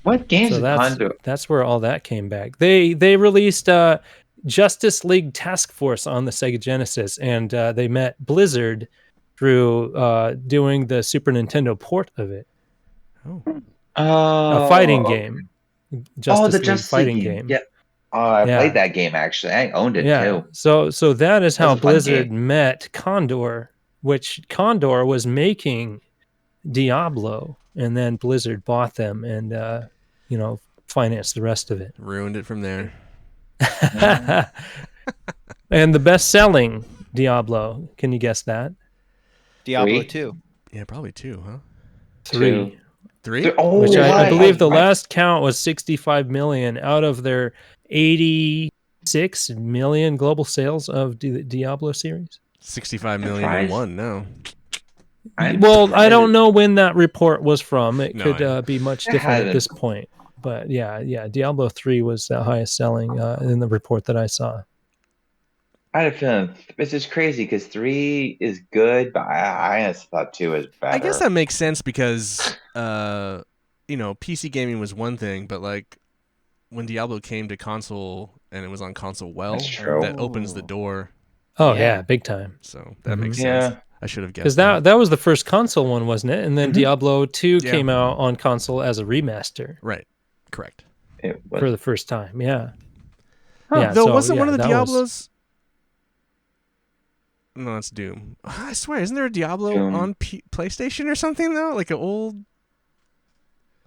Speaker 5: What games
Speaker 4: So
Speaker 5: is
Speaker 4: that's
Speaker 5: Condor?
Speaker 4: that's where all that came back. They released Justice League Task Force on the Sega Genesis, and they met Blizzard through doing the Super Nintendo port of it,
Speaker 3: Oh.
Speaker 4: a fighting game. Justice
Speaker 5: the
Speaker 4: League
Speaker 5: Justice
Speaker 4: fighting
Speaker 5: League
Speaker 4: game.
Speaker 5: Yeah. Oh, I
Speaker 4: Yeah.
Speaker 5: played that game actually. I owned it
Speaker 4: Yeah.
Speaker 5: too.
Speaker 4: So that is how
Speaker 5: That's a fun
Speaker 4: Blizzard
Speaker 5: game.
Speaker 4: met Condor, which Condor was making Diablo, and then Blizzard bought them and finance the rest of it.
Speaker 3: Ruined it from there.
Speaker 4: And the best-selling Diablo, can you guess that?
Speaker 1: Diablo
Speaker 5: Three?
Speaker 1: 2.
Speaker 3: Yeah, probably 2, huh?
Speaker 4: 3.
Speaker 3: 3?
Speaker 5: Oh,
Speaker 4: Which I
Speaker 5: right.
Speaker 4: believe the
Speaker 5: Right.
Speaker 4: last count was 65 million out of their 86 million global sales of the Diablo series.
Speaker 3: 65 million
Speaker 5: Surprise.
Speaker 3: and 1 now.
Speaker 4: Well, I don't know when that report was from. It
Speaker 3: No,
Speaker 4: could
Speaker 3: I know.
Speaker 4: be much
Speaker 5: It
Speaker 4: different at
Speaker 5: hasn't.
Speaker 4: this point. But yeah, Diablo 3 was the highest selling in the report that I saw.
Speaker 5: I had a feeling this is crazy because 3 is good, but I honestly thought 2 was better.
Speaker 3: I guess that makes sense because, PC gaming was one thing, but like when Diablo came to console and it was on console,
Speaker 5: That's true.
Speaker 3: that opens the door.
Speaker 4: Oh
Speaker 1: Yeah.
Speaker 4: yeah, big time.
Speaker 3: So that
Speaker 4: Mhm.
Speaker 3: makes sense.
Speaker 5: Yeah.
Speaker 3: I should have guessed
Speaker 4: Because that was the first console one, wasn't it? And then
Speaker 5: Mhm.
Speaker 4: Diablo 2
Speaker 3: Yeah.
Speaker 4: came out on console as a remaster
Speaker 3: Right. Correct.
Speaker 5: It was.
Speaker 4: for the first time. Yeah.
Speaker 5: Huh.
Speaker 4: Yeah.
Speaker 3: Though
Speaker 4: so,
Speaker 3: wasn't one
Speaker 4: yeah,
Speaker 3: of the
Speaker 4: that was-
Speaker 3: Diablos? No, it's Doom. I swear, isn't there a Diablo
Speaker 5: Doom.
Speaker 3: on PlayStation or something though? Like an old.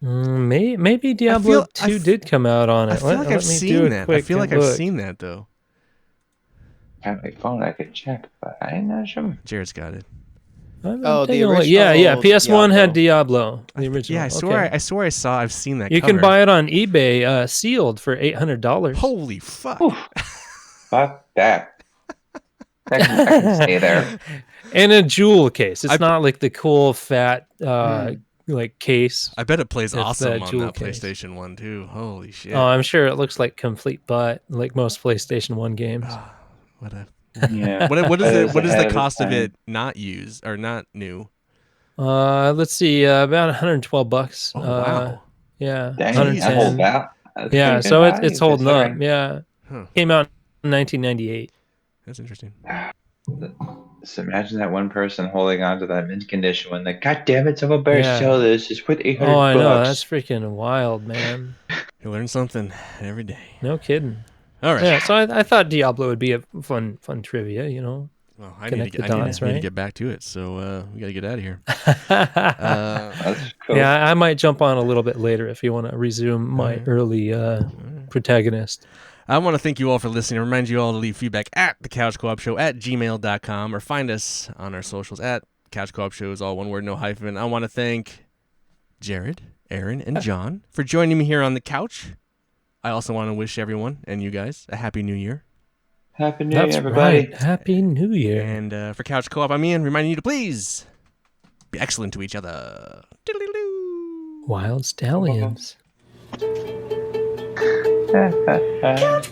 Speaker 4: Maybe Diablo 2 did come out on it.
Speaker 3: I feel like I've
Speaker 4: me do
Speaker 3: seen
Speaker 4: a
Speaker 3: that. I
Speaker 4: quick
Speaker 3: feel like I've
Speaker 4: look.
Speaker 3: seen that though.
Speaker 5: I have my phone. I could check, but I'm not sure.
Speaker 3: Jared's got it.
Speaker 4: I'm
Speaker 1: Oh, the
Speaker 4: taking a look. Yeah.
Speaker 1: original
Speaker 4: PS1 had Diablo. The original.
Speaker 3: Yeah, I swore I saw. I've seen that.
Speaker 4: You
Speaker 3: cover.
Speaker 4: can buy it on eBay sealed for $800.
Speaker 3: Holy fuck!
Speaker 5: Oof. Fuck that. I can stay there.
Speaker 4: And a jewel case. It's
Speaker 3: I-
Speaker 4: not like the cool fat like case.
Speaker 3: I bet it plays
Speaker 4: It's
Speaker 3: awesome
Speaker 4: that
Speaker 3: on
Speaker 4: jewel
Speaker 3: that
Speaker 4: case.
Speaker 3: PlayStation 1 too. Holy shit!
Speaker 4: Oh, I'm sure it looks like complete butt, like most PlayStation 1 games.
Speaker 3: What a
Speaker 5: Yeah.
Speaker 3: what is
Speaker 5: That
Speaker 3: it?
Speaker 5: is
Speaker 3: What is
Speaker 5: ahead
Speaker 3: the
Speaker 5: of
Speaker 3: cost of
Speaker 5: time.
Speaker 3: it not used or not new?
Speaker 4: Let's see, about $112.
Speaker 3: Oh wow!
Speaker 4: Yeah,
Speaker 5: Dang,
Speaker 3: Jesus.
Speaker 5: that
Speaker 4: 110.
Speaker 5: holds out. That's
Speaker 4: Yeah,
Speaker 5: pretty good
Speaker 4: so
Speaker 5: value,
Speaker 4: it's holding up.
Speaker 5: considering.
Speaker 4: Yeah,
Speaker 3: Huh.
Speaker 4: came out in 1998.
Speaker 3: That's interesting.
Speaker 5: So imagine that one person holding on to that mint condition when like, God damn it, someone better
Speaker 4: Yeah.
Speaker 5: sell this. Just put 800
Speaker 4: Oh, I know.
Speaker 5: bucks.
Speaker 4: That's freaking wild, man.
Speaker 3: You learn something every day.
Speaker 4: No kidding.
Speaker 3: All right.
Speaker 4: Yeah, so I thought Diablo would be a fun trivia, you know.
Speaker 3: Well, I
Speaker 4: Connect
Speaker 3: need
Speaker 4: the
Speaker 3: to
Speaker 4: dots,
Speaker 3: I need to
Speaker 4: right?
Speaker 3: get back to it. So we got to get out of here.
Speaker 5: That's cool.
Speaker 4: Yeah, I might jump on a little bit later if you want to resume my
Speaker 3: Alright.
Speaker 4: early protagonist.
Speaker 3: I want to thank you all for listening. I remind you all to leave feedback at thecouchcoopshow@gmail.com or find us on our socials at Couch Co-op Show is all one word, no hyphen. I want to thank Jared, Aaron, and John for joining me here on the couch. I also want to wish everyone and you guys a happy new year.
Speaker 5: Happy New Year,
Speaker 4: That's
Speaker 5: everybody.
Speaker 4: right. Happy New Year.
Speaker 3: And for Couch Co-op, I'm Ian, reminding you to please be excellent to each other. Diddly-doo.
Speaker 4: Wild Stallions.
Speaker 2: Couch